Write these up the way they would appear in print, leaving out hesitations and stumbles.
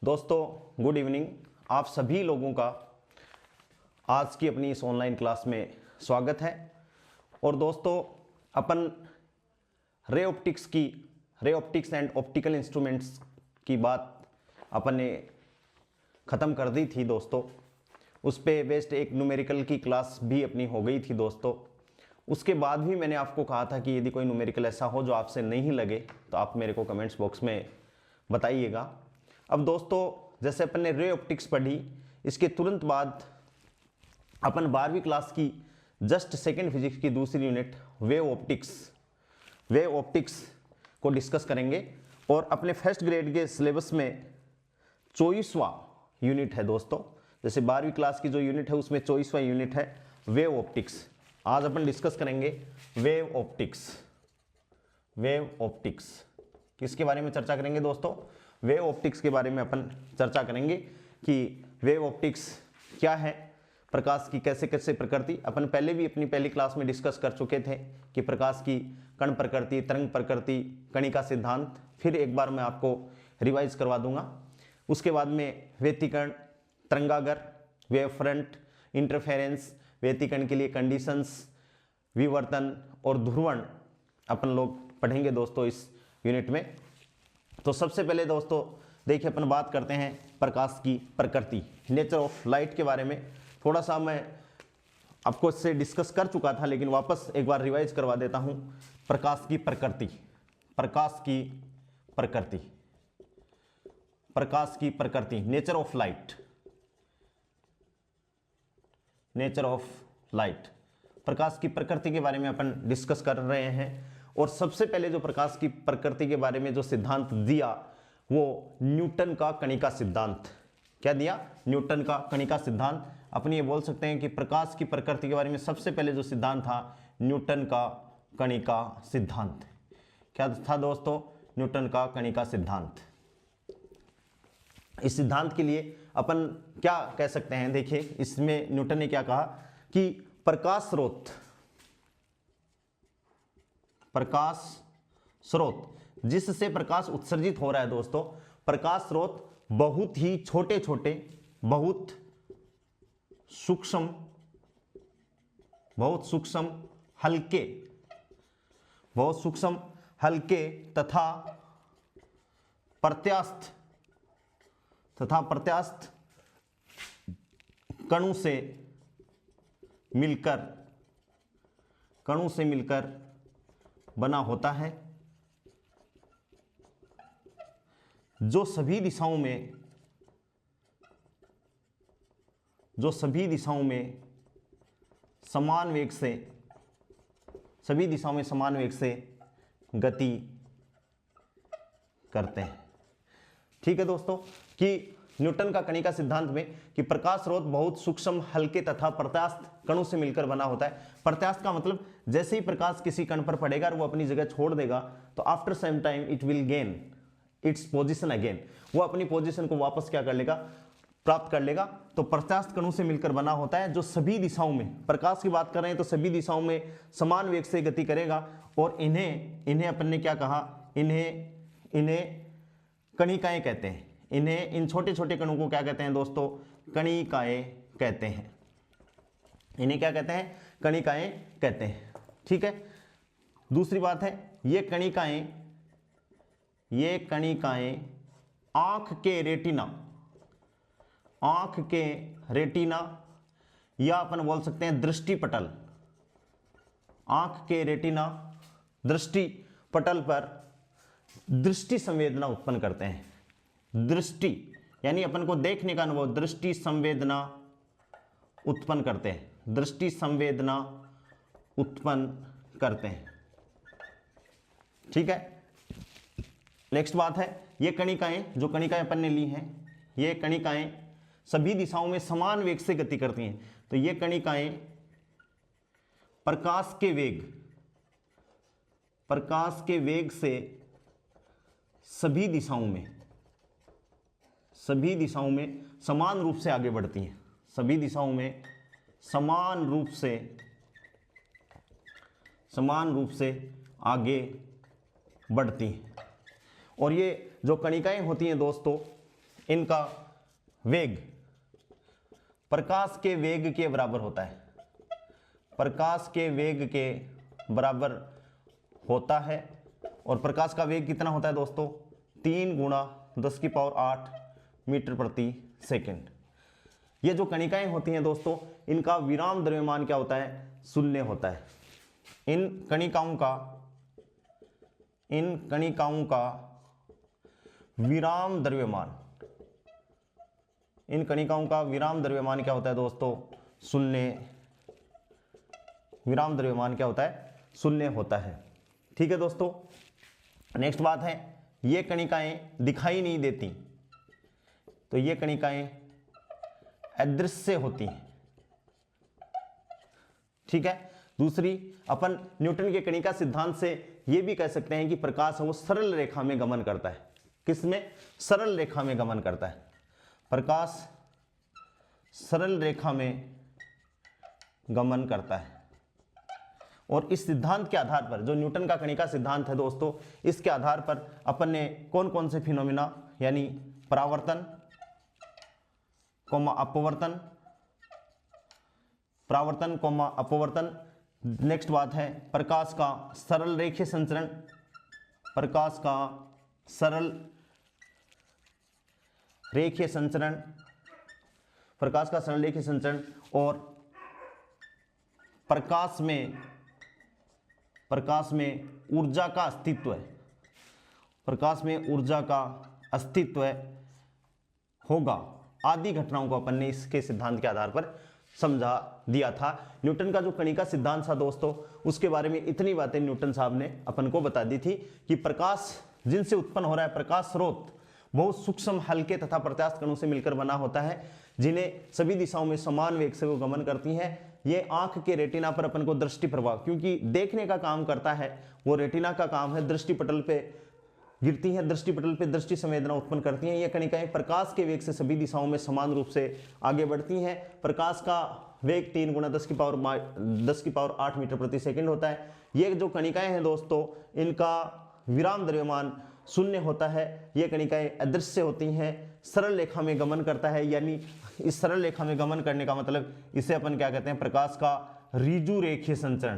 दोस्तों good evening. आप सभी लोगों का आज की अपनी इस ऑनलाइन क्लास में स्वागत है। और दोस्तों अपन ray optics and optical instruments की बात अपन ने ख़त्म कर दी थी दोस्तों। उस पे बेस्ड एक न्यूमेरिकल की क्लास भी अपनी हो गई थी दोस्तों। उसके बाद भी मैंने आपको कहा था कि यदि कोई न्यूमेरिकल ऐसा हो जो आपसे नहीं लगे तो आप मेरे को कमेंट्स बॉक्स में बताइएगा। अब दोस्तों जैसे अपन ने रे ऑप्टिक्स पढ़ी, इसके तुरंत बाद अपन 12वीं क्लास की जस्ट सेकेंड फिजिक्स की दूसरी यूनिट वेव ऑप्टिक्स को डिस्कस करेंगे। और अपने फर्स्ट ग्रेड के सिलेबस में 24वां यूनिट है दोस्तों। जैसे 12वीं क्लास की जो यूनिट है उसमें 24वां यूनिट है वेव ऑप्टिक्स। आज अपन डिस्कस करेंगे वेव ऑप्टिक्स। किसके बारे में चर्चा करेंगे दोस्तों? वेव ऑप्टिक्स के बारे में अपन चर्चा करेंगे कि वेव ऑप्टिक्स क्या है, प्रकाश की कैसे कैसे प्रकृति। अपन पहले भी अपनी पहली क्लास में डिस्कस कर चुके थे कि प्रकाश की कण प्रकृति, तरंग प्रकृति, कणिका सिद्धांत। फिर एक बार मैं आपको रिवाइज करवा दूंगा। उसके बाद में व्यतिकरण, तरंगागर, वेव फ्रंट, इंटरफेरेंस, व्यतिकरण के लिए कंडीशंस, विवर्तन और ध्रुवण अपन लोग पढ़ेंगे दोस्तों इस यूनिट में। तो सबसे पहले दोस्तों देखिए अपन बात करते हैं प्रकाश की प्रकृति, नेचर ऑफ लाइट के बारे में। थोड़ा सा मैं आपको इससे डिस्कस कर चुका था लेकिन वापस एक बार रिवाइज करवा देता हूं। प्रकाश की प्रकृति, नेचर ऑफ लाइट, प्रकाश की प्रकृति के बारे में अपन डिस्कस कर रहे हैं। और सबसे पहले जो प्रकाश की प्रकृति के बारे में जो सिद्धांत दिया वो न्यूटन का कणिका सिद्धांत। क्या दिया? न्यूटन का कणिका सिद्धांत। अपन ये बोल सकते हैं कि प्रकाश की प्रकृति के बारे में सबसे पहले जो सिद्धांत था न्यूटन का कणिका सिद्धांत। क्या था दोस्तों? न्यूटन का कणिका सिद्धांत। इस सिद्धांत के लिए अपन क्या कह सकते हैं? देखिए इसमें न्यूटन ने क्या कहा कि प्रकाश स्रोत जिससे प्रकाश उत्सर्जित हो रहा है दोस्तों, प्रकाश स्रोत बहुत ही छोटे छोटे, बहुत सूक्ष्म हल्के तथा प्रत्यास्थ कणों से मिलकर बना होता है, जो सभी दिशाओं में समान वेग से गति करते हैं। ठीक है दोस्तों कि न्यूटन का कणिका सिद्धांत में कि प्रकाश स्रोत बहुत सूक्ष्म, हल्के तथा प्रत्यास्थ कणों से मिलकर बना होता है। प्रत्यास्थ का मतलब जैसे ही प्रकाश किसी कण पर पड़ेगा और वो अपनी जगह छोड़ देगा तो after some time it will gain its position again, वो अपनी पोजीशन को वापस क्या कर लेगा? प्राप्त कर लेगा। तो प्रत्यास्थ कणों से मिलकर बना होता है जो सभी दिशाओं में, प्रकाश की बात कर रहे हैं तो सभी दिशाओं में समान वेग से गति करेगा। और इन्हें अपन ने क्या कहा? इन्हें कणिकाएं कहते हैं। इन छोटे छोटे कणों को क्या कहते हैं दोस्तों? कणिकाएं कहते हैं। इन्हें क्या कहते हैं? कणिकाएं कहते हैं। ठीक है। दूसरी बात है ये कणिकाएं आंख के रेटिना या अपन बोल सकते हैं दृष्टिपटल, आंख के रेटिना दृष्टिपटल पर दृष्टि संवेदना उत्पन्न करते हैं। दृष्टि यानी अपन को देखने का अनुभव, दृष्टि संवेदना उत्पन्न करते हैं। ठीक है। नेक्स्ट बात है ये कणिकाएं अपन ने ली हैं, ये कणिकाएं सभी दिशाओं में समान वेग से गति करती हैं। तो ये कणिकाएं प्रकाश के वेग से सभी दिशाओं में समान रूप से आगे बढ़ती हैं। सभी दिशाओं में समान रूप से आगे बढ़ती हैं। और ये जो कणिकाएं होती हैं दोस्तों, इनका वेग प्रकाश के वेग के बराबर होता है, प्रकाश के वेग के बराबर होता है। और प्रकाश का वेग कितना होता है दोस्तों? 3 × 10⁸ मीटर प्रति सेकंड। ये जो कणिकाएं होती हैं दोस्तों, इनका विराम द्रव्यमान क्या होता है? 0 होता है। इन कणिकाओं का विराम द्रव्यमान, इन कणिकाओं का विराम द्रव्यमान क्या होता है दोस्तों? 0। विराम द्रव्यमान क्या होता है? 0 होता है। ठीक है दोस्तों, नेक्स्ट बात है, ये कणिकाएं दिखाई नहीं देती, तो ये कणिकाएं अदृश्य होती हैं। ठीक है। दूसरी, अपन न्यूटन के कणिका सिद्धांत से ये भी कह सकते हैं कि प्रकाश है वो सरल रेखा में गमन करता है। किसमें? सरल रेखा में गमन करता है। प्रकाश सरल रेखा में गमन करता है। और इस सिद्धांत के आधार पर, जो न्यूटन का कणिका सिद्धांत है दोस्तों, इसके आधार पर अपन ने कौन कौन से फिनोमिना, यानी परावर्तन, अपवर्तन, परावर्तन, अपवर्तन। नेक्स्ट बात है प्रकाश का सरल रेखीय संचरण, प्रकाश का सरल रेखीय संचरण, प्रकाश का सरल रेखीय संचरण, और प्रकाश में ऊर्जा का अस्तित्व है, प्रकाश में ऊर्जा का अस्तित्व होगा, आदि घटनाओं को अपन ने इसके सिद्धांत के आधार पर समझा दिया था। न्यूटन का जो कणिका सिद्धांत था दोस्तों, उसके बारे में इतनी बातें न्यूटन साहब ने अपन को बता दी थी कि प्रकाश जिनसे उत्पन्न हो रहा है, प्रकाश स्रोत बहुत सूक्ष्म, हल्के तथा प्रत्यास्थ कणों से मिलकर बना होता है, जिन्हें सभी दिशाओं में समान वेग से वो गमन करती हैं। ये आंख के रेटिना पर अपन को दृष्टि प्रभाव, क्योंकि देखने का काम करता है, वो रेटिना का काम है, दृष्टि पटल पे गिरती हैं, दृष्टि पटल पे दृष्टि संवेदना उत्पन्न करती हैं। ये कणिकाएं प्रकाश के वेग से सभी दिशाओं में समान रूप से आगे बढ़ती हैं। प्रकाश का वेग 3 × 10⁸ मीटर प्रति सेकंड होता है। ये जो कणिकाएं हैं दोस्तों, इनका विराम द्रव्यमान 0 होता है। ये कणिकाएं अदृश्य होती हैं, सरल रेखा में गमन करता है, यानी इस सरल रेखा में गमन करने का मतलब इसे अपन क्या कहते हैं? प्रकाश का ऋजु रेखीय संचरण।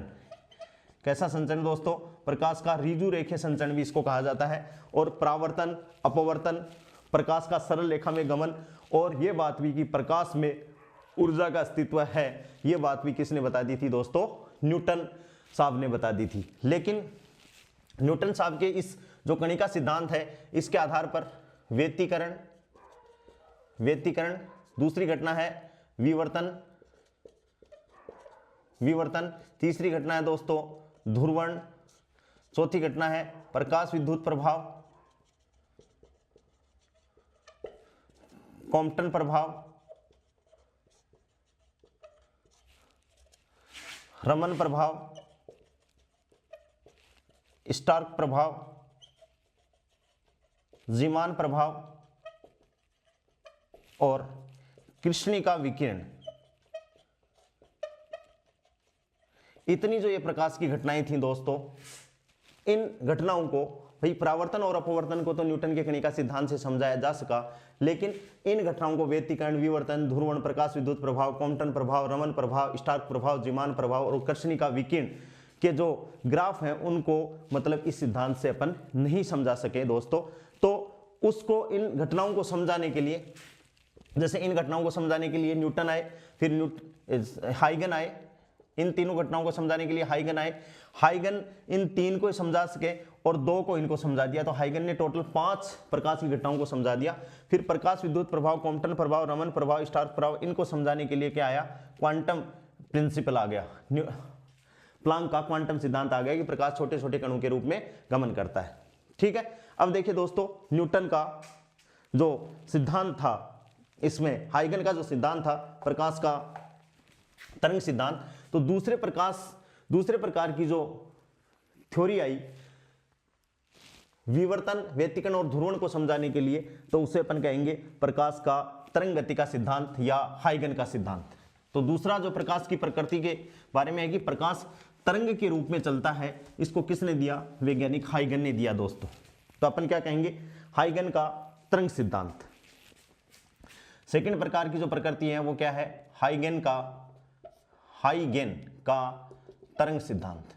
कैसा संचरण दोस्तों? प्रकाश का ऋजु रेखीय संचरण भी इसको कहा जाता है। और परावर्तन, अपवर्तन, प्रकाश का सरल रेखा में गमन, और ये बात भी कि प्रकाश में ऊर्जा का अस्तित्व है, ये बात भी किसने बता दी थी दोस्तों? न्यूटन साहब ने बता दी थी। लेकिन न्यूटन साहब के इस जो कणिका सिद्धांत है, इसके आधार पर व्यतिकरण, दूसरी घटना है विवर्तन, तीसरी घटना है दोस्तों ध्रुवण, चौथी घटना है प्रकाश विद्युत प्रभाव, कॉम्पटन प्रभाव, रमन प्रभाव, स्टार्क प्रभाव, जीमान प्रभाव और कृष्णिका विकिरण। इतनी जो ये प्रकाश की घटनाएं थी दोस्तों, इन घटनाओं को भाई परावर्तन और अपवर्तन को तो न्यूटन के कणिका सिद्धांत से समझाया जा सका, लेकिन इन घटनाओं को व्यतिकरण, विवर्तन, ध्रुवण, प्रकाश विद्युत प्रभाव, कॉम्पटन प्रभाव, रमन प्रभाव, स्टार्क प्रभाव, जीमान प्रभाव और कृष्णिका विकिरण के जो ग्राफ हैं, उनको मतलब इस सिद्धांत से अपन नहीं समझा सके दोस्तों। तो उसको, इन घटनाओं को समझाने के लिए, जैसे इन घटनाओं को समझाने के लिए न्यूटन आए, फिर हाइगन आए, इन तीनों घटनाओं को समझाने के लिए हाइगन आए। हाइगन इन 3 को समझा सके और 2 को इनको समझा दिया, तो हाइगन ने टोटल 5 प्रकाश की घटनाओं को समझा दिया। फिर प्रकाश विद्युत प्रभाव, कॉम्पटन प्रभाव, रमन प्रभाव, स्टार्क प्रभाव, इनको समझाने के लिए क्या आया? क्वांटम प्रिंसिपल आ गया, प्लांक का क्वांटम सिद्धांत आ गया कि प्रकाश छोटे छोटे कणों के रूप में गमन करता है। ठीक है। अब देखिए दोस्तों, न्यूटन का जो सिद्धांत था, इसमें हाइगन का जो सिद्धांत था प्रकाश का तरंग सिद्धांत, तो दूसरे प्रकार की जो थ्योरी आई विवर्तन, व्यतिकरण और ध्रुवण को समझाने के लिए, तो उसे अपन कहेंगे प्रकाश का तरंग गति का सिद्धांत या हाइगन का सिद्धांत। तो दूसरा जो प्रकाश की प्रकृति के बारे में है कि प्रकाश तरंग के रूप में चलता है, इसको किसने दिया? वैज्ञानिक हाइगन ने दिया दोस्तों। तो अपन क्या कहेंगे? हाइगन का तरंग सिद्धांत। सेकंड प्रकार की जो प्रकृति है वो क्या है, हाइगेन का तरंग सिद्धांत।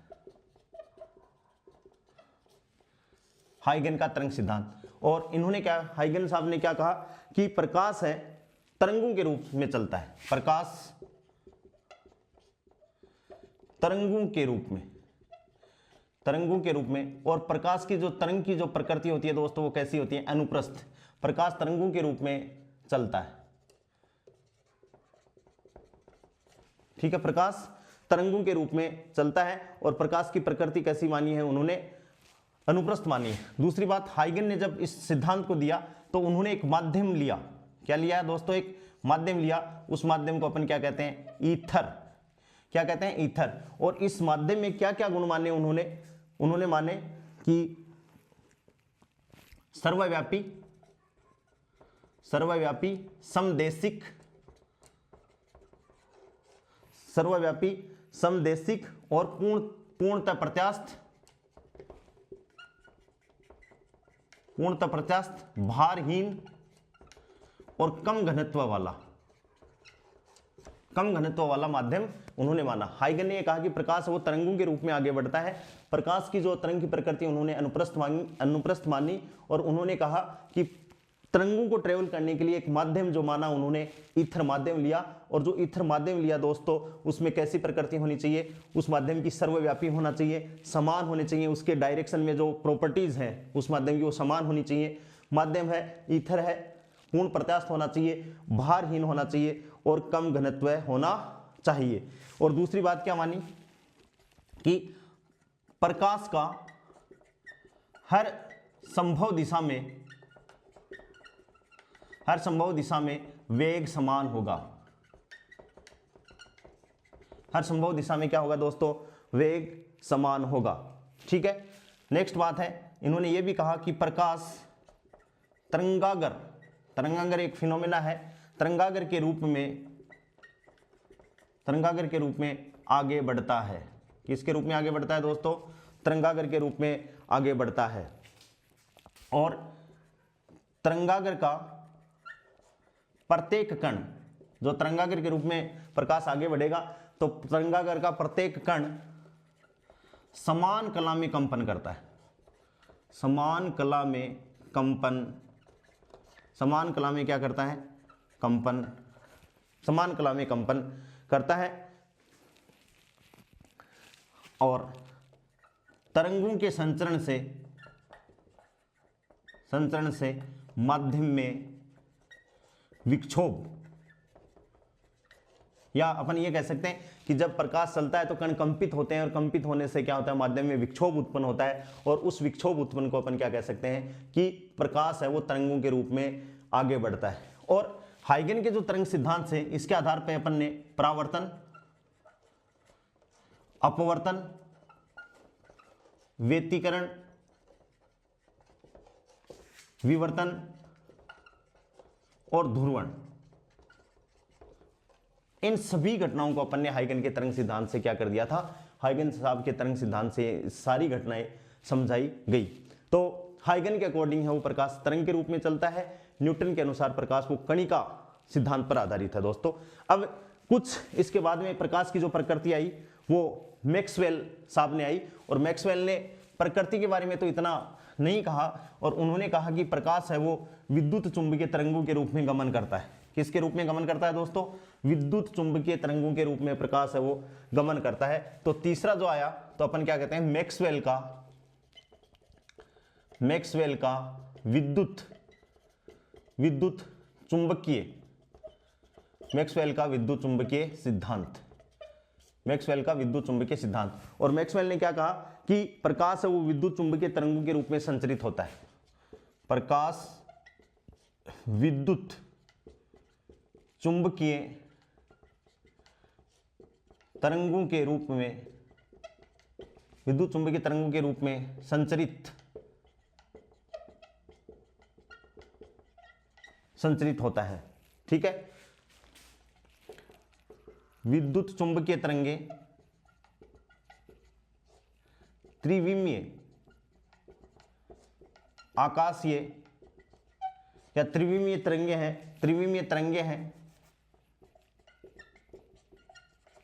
हाइगेन का तरंग सिद्धांत। और इन्होंने क्या, हाइगेन साहब ने क्या कहा कि प्रकाश है तरंगों के रूप में चलता है, प्रकाश तरंगों के रूप में। और प्रकाश की जो तरंग की जो प्रकृति होती है दोस्तों वो कैसी होती है, अनुप्रस्थ। प्रकाश तरंगों के रूप में चलता है, ठीक है, प्रकाश तरंगों के रूप में चलता है। और प्रकाश की प्रकृति कैसी मानी है उन्होंने, अनुप्रस्थ मानी है। दूसरी बात, हाइगन ने जब इस सिद्धांत को दिया तो उन्होंने एक माध्यम लिया। क्या लिया है दोस्तों, एक माध्यम लिया। उस माध्यम को अपन क्या कहते हैं, ईथर। क्या कहते हैं, ईथर। और इस माध्यम में क्या क्या गुण माने उन्होंने माने कि सर्वव्यापी, समदेशिक और पूर्णतः प्रत्यास्थ, भारहीन और कम घनत्व वाला माध्यम उन्होंने माना। हाइगन ने कहा कि प्रकाश वो तरंगों के रूप में आगे बढ़ता है। प्रकाश की जो तरंग की प्रकृति उन्होंने अनुप्रस्थ मानी। और उन्होंने कहा कि तरंगों को ट्रेवल करने के लिए एक माध्यम जो माना उन्होंने, ईथर माध्यम लिया। और जो ईथर माध्यम लिया दोस्तों उसमें कैसी प्रकृति होनी चाहिए, उस माध्यम की सर्वव्यापी होना चाहिए, समान होने चाहिए, उसके डायरेक्शन में जो प्रॉपर्टीज हैं उस माध्यम की वो समान होनी चाहिए। माध्यम है, ईथर है, पूर्ण प्रत्यास्थ होना चाहिए, भारहीन होना चाहिए और कम घनत्व होना चाहिए। और दूसरी बात क्या मानी कि प्रकाश का हर संभव दिशा में वेग समान होगा। हर संभव दिशा में क्या होगा दोस्तों, वेग समान होगा, ठीक है। नेक्स्ट बात है, इन्होंने ये भी कहा कि प्रकाश तरंगागर एक फिनोमेना है, तरंगागर के रूप में आगे बढ़ता है। किसके रूप में आगे बढ़ता है दोस्तों, तरंगागर के रूप में आगे बढ़ता है। और तरंगागर का प्रत्येक कण, जो तरंगागर के रूप में प्रकाश आगे बढ़ेगा तो तरंगागर का प्रत्येक कण समान कला में कंपन करता है। समान कला में क्या करता है, कंपन, समान कला में कंपन करता है। और तरंगों के संचरण से माध्यम में विक्षोभ, या अपन ये कह सकते हैं कि जब प्रकाश चलता है तो कण कंपित होते हैं और कंपित होने से क्या होता है, माध्यम में विक्षोभ उत्पन्न होता है। और उस विक्षोभ उत्पन्न को अपन क्या कह सकते हैं कि प्रकाश है वो तरंगों के रूप में आगे बढ़ता है। और हाइगन के जो तरंग सिद्धांत से इसके आधार पर अपन ने परावर्तन, अपवर्तन, व्यतिकरण, विवर्तन और ध्रुवण, इन सभी घटनाओं को अपन ने हाइगन के तरंग सिद्धांत से क्या कर दिया था, हाइगन साहब के तरंग सिद्धांत से सारी घटनाएं समझाई गई। तो हाइगन के अकॉर्डिंग है वो प्रकाश तरंग के रूप में चलता है, न्यूटन के अनुसार प्रकाश वो कणिका सिद्धांत पर आधारित है दोस्तों। अब कुछ इसके बाद में प्रकाश की जो प्रकृति आई वो मैक्सवेल साहब ने आई। और मैक्सवेल ने प्रकृति के बारे में तो इतना नहीं कहा, और उन्होंने कहा कि प्रकाश है वो विद्युत चुंबकीय तरंगों के रूप में गमन करता है। किसके रूप में गमन करता है दोस्तों, विद्युत चुंबकीय तरंगों के रूप में प्रकाश है वो गमन करता है। तो तीसरा जो आया तो अपन क्या कहते हैं, मैक्सवेल का विद्युत चुंबकीय, मैक्सवेल का विद्युत चुंबकीय सिद्धांत। और मैक्सवेल ने क्या कहा कि प्रकाश है वो विद्युत चुंबकीय तरंगों के रूप में संचरित होता है। प्रकाश विद्युत चुंबकीय तरंगों के रूप में संचरित होता है, ठीक है। विद्युत चुंबकीय तरंगे त्रिविमीय, आकाशीय या त्रिविमीय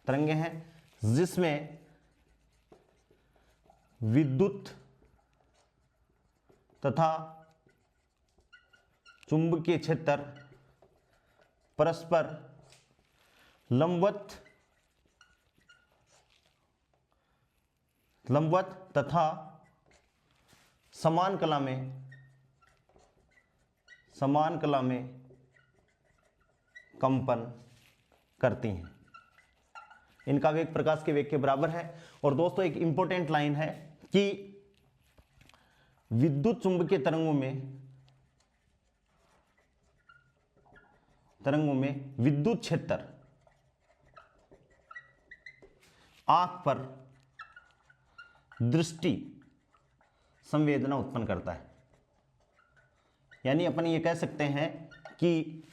तरंगे हैं जिसमें विद्युत तथा चुंबकीय क्षेत्र परस्पर लंबवत तथा समान कला में कंपन करती हैं। इनका वेग प्रकाश के वेग के बराबर है। और दोस्तों एक इंपॉर्टेंट लाइन है कि विद्युत चुंबकीय तरंगों में विद्युत क्षेत्र आंख पर दृष्टि संवेदना उत्पन्न करता है। यानी अपन ये कह सकते हैं कि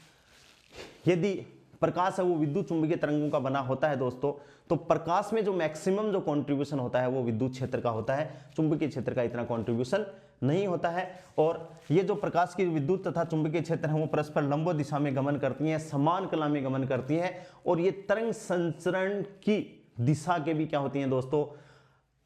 यदि प्रकाश है वो विद्युत चुंबकीय तरंगों का बना होता है दोस्तों, तो प्रकाश में जो मैक्सिमम जो कंट्रीब्यूशन होता है वो विद्युत क्षेत्र का होता है, चुंबकीय क्षेत्र का इतना कंट्रीब्यूशन नहीं होता है। और ये जो प्रकाश की विद्युत तथा चुंबकीय क्षेत्र हैं वो परस्पर लंबवत दिशा में गमन करती हैं, समान कला में गमन करती हैं। और ये तरंग संचरण की दिशा के भी क्या होती हैं दोस्तों,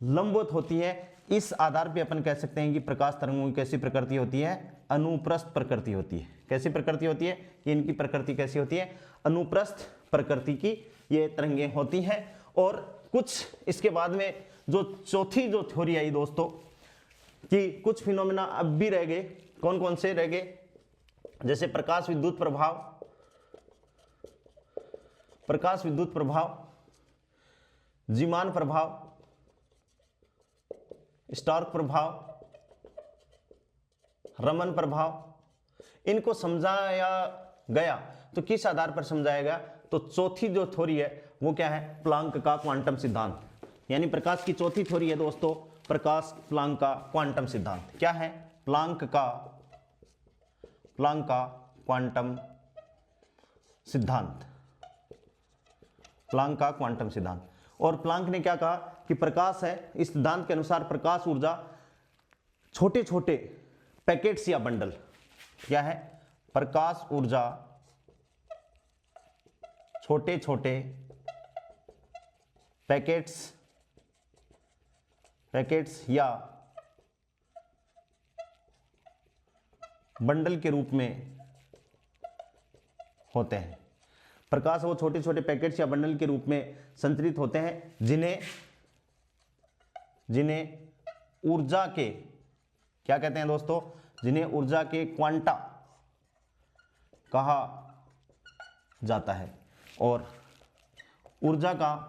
लंबवत होती है। इस आधार पे अपन कह सकते हैं कि प्रकाश तरंगों की कैसी प्रकृति होती है, अनुप्रस्थ प्रकृति होती है। कैसी प्रकृति होती है, कि इनकी प्रकृति कैसी होती है, अनुप्रस्थ प्रकृति की ये तरंगें होती हैं। और कुछ इसके बाद में जो चौथी जो थ्योरी आई दोस्तों, कि कुछ फिनोमेना अब भी रह गए। कौन कौन से रह गए, जैसे प्रकाश विद्युत प्रभाव, जीमान प्रभाव, स्टार्क प्रभाव, रमन प्रभाव। इनको समझाया गया तो किस आधार पर समझाया गया, तो चौथी जो थ्योरी है वो क्या है, प्लांक का क्वांटम सिद्धांत। यानी प्रकाश की चौथी थ्योरी है दोस्तों प्लांक का क्वांटम सिद्धांत। क्या है, प्लांक का क्वांटम सिद्धांत, प्लांक का क्वांटम सिद्धांत। और प्लांक ने क्या कहा कि प्रकाश है, इस सिद्धांत के अनुसार प्रकाश ऊर्जा छोटे छोटे पैकेट्स या बंडल, क्या है, प्रकाश ऊर्जा छोटे छोटे पैकेट्स या बंडल के रूप में होते हैं। प्रकाश वो छोटे छोटे पैकेट्स या बंडल के रूप में संचरित होते हैं, जिन्हें ऊर्जा के क्या कहते हैं दोस्तों, जिन्हें ऊर्जा के क्वांटा कहा जाता है। और ऊर्जा का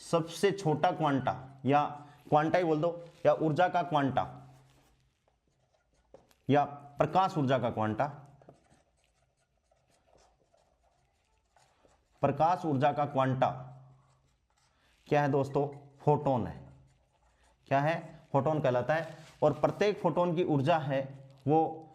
सबसे छोटा क्वांटा, या क्वांटा ही बोल दो, या ऊर्जा का क्वांटा, या प्रकाश ऊर्जा का क्वांटा, प्रकाश ऊर्जा का क्वांटा क्या है दोस्तों, फोटोन है। क्या है, फोटोन कहलाता है। और प्रत्येक फोटोन की ऊर्जा है वो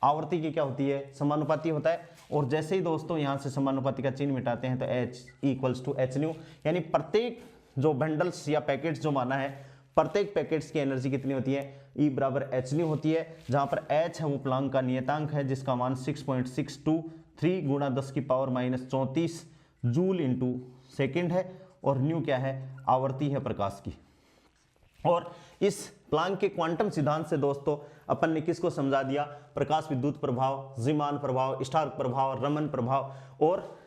आवर्ती की क्या होती है, समानुपाती होता है। और जैसे ही दोस्तों यहां से समानुपाती का चिन्ह मिटाते हैं तो H = hν, यानी प्रत्येक जो बंडल्स या पैकेट्स जो माना है, प्रत्येक पैकेट्स की एनर्जी कितनी होती है, E = hν होती है। जहां पर H है वो प्लांक का नियतांक है, जिसका मान 6.623 × 10⁻34 जूल इंटू सेकेंड है। और न्यू क्या है, आवर्ती है प्रकाश की। और इस प्लांक के क्वांटम सिद्धांत से दोस्तों अपन ने किसको समझा दिया, प्रकाश विद्युत प्रभाव, जीमान प्रभाव, स्टार्क प्रभाव, रमन प्रभाव और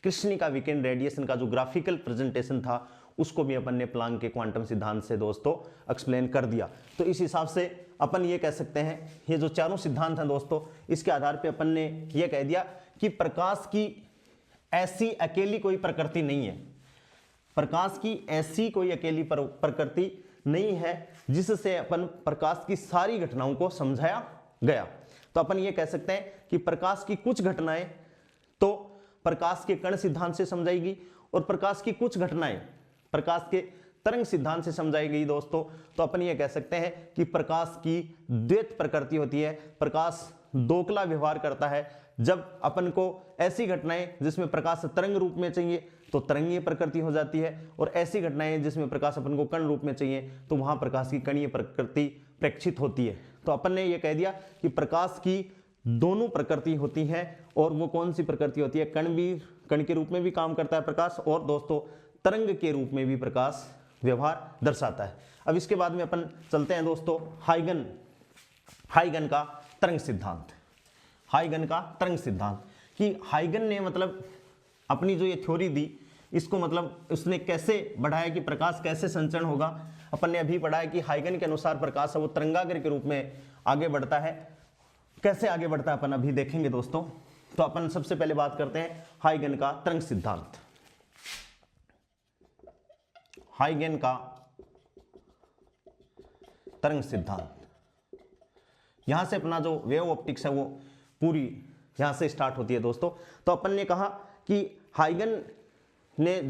कृष्णिका वीकेंड रेडिएशन का जो ग्राफिकल प्रेजेंटेशन था उसको भी अपन ने प्लांक के क्वांटम सिद्धांत से दोस्तों एक्सप्लेन कर दिया। तो इस हिसाब से अपन ये कह सकते हैं, ये जो चारों सिद्धांत हैं दोस्तों, इसके आधार पे अपन ने ये कह दिया कि प्रकाश की ऐसी अकेली कोई प्रकृति नहीं है, प्रकाश की ऐसी कोई अकेली प्रकृति नहीं है जिससे अपन प्रकाश की सारी घटनाओं को समझाया गया। तो अपन ये कह सकते हैं कि प्रकाश की कुछ घटनाएं तो प्रकाश के कण सिद्धांत से समझाएगी और प्रकाश की कुछ घटनाएं प्रकाश के तरंग सिद्धांत से समझाई गई दोस्तों। तो अपन ये कह सकते हैं कि प्रकाश की द्वैत प्रकृति होती है, प्रकाश दोकला व्यवहार करता है। जब अपन को ऐसी घटनाएं जिसमें प्रकाश तरंग रूप में चाहिए तो तरंगीय प्रकृति हो जाती है, और ऐसी घटनाएं जिसमें प्रकाश अपन को कण रूप में चाहिए तो वहां प्रकाश की कणीय प्रकृति प्रेक्षित होती है। तो अपन ने ये कह दिया कि प्रकाश की दोनों प्रकृति होती है, और वो कौन सी प्रकृति होती है, कण के रूप में भी काम करता है प्रकाश, और दोस्तों तरंग के रूप में भी प्रकाश व्यवहार दर्शाता है। अब इसके बाद में अपन चलते हैं दोस्तों हाइगन का तरंग सिद्धांत। हाइगन का तरंग सिद्धांत कि हाइगन ने मतलब अपनी जो ये थ्योरी दी, इसको मतलब उसने कैसे बढ़ाया कि प्रकाश कैसे संचरण होगा। अपन ने अभी पढ़ा है कि हाइगन के अनुसार प्रकाश है वो तरंगाग्र के रूप में आगे बढ़ता है। कैसे आगे बढ़ता है अपन अभी देखेंगे दोस्तों। तो अपन सबसे पहले बात करते हैं हाइगन का तरंग सिद्धांत। हाइगन का तरंग सिद्धांत, यहां से अपना जो वेव ऑप्टिक्स है वो पूरी यहां से स्टार्ट होती है दोस्तों। तो अपन ने कहा कि हाइगन ने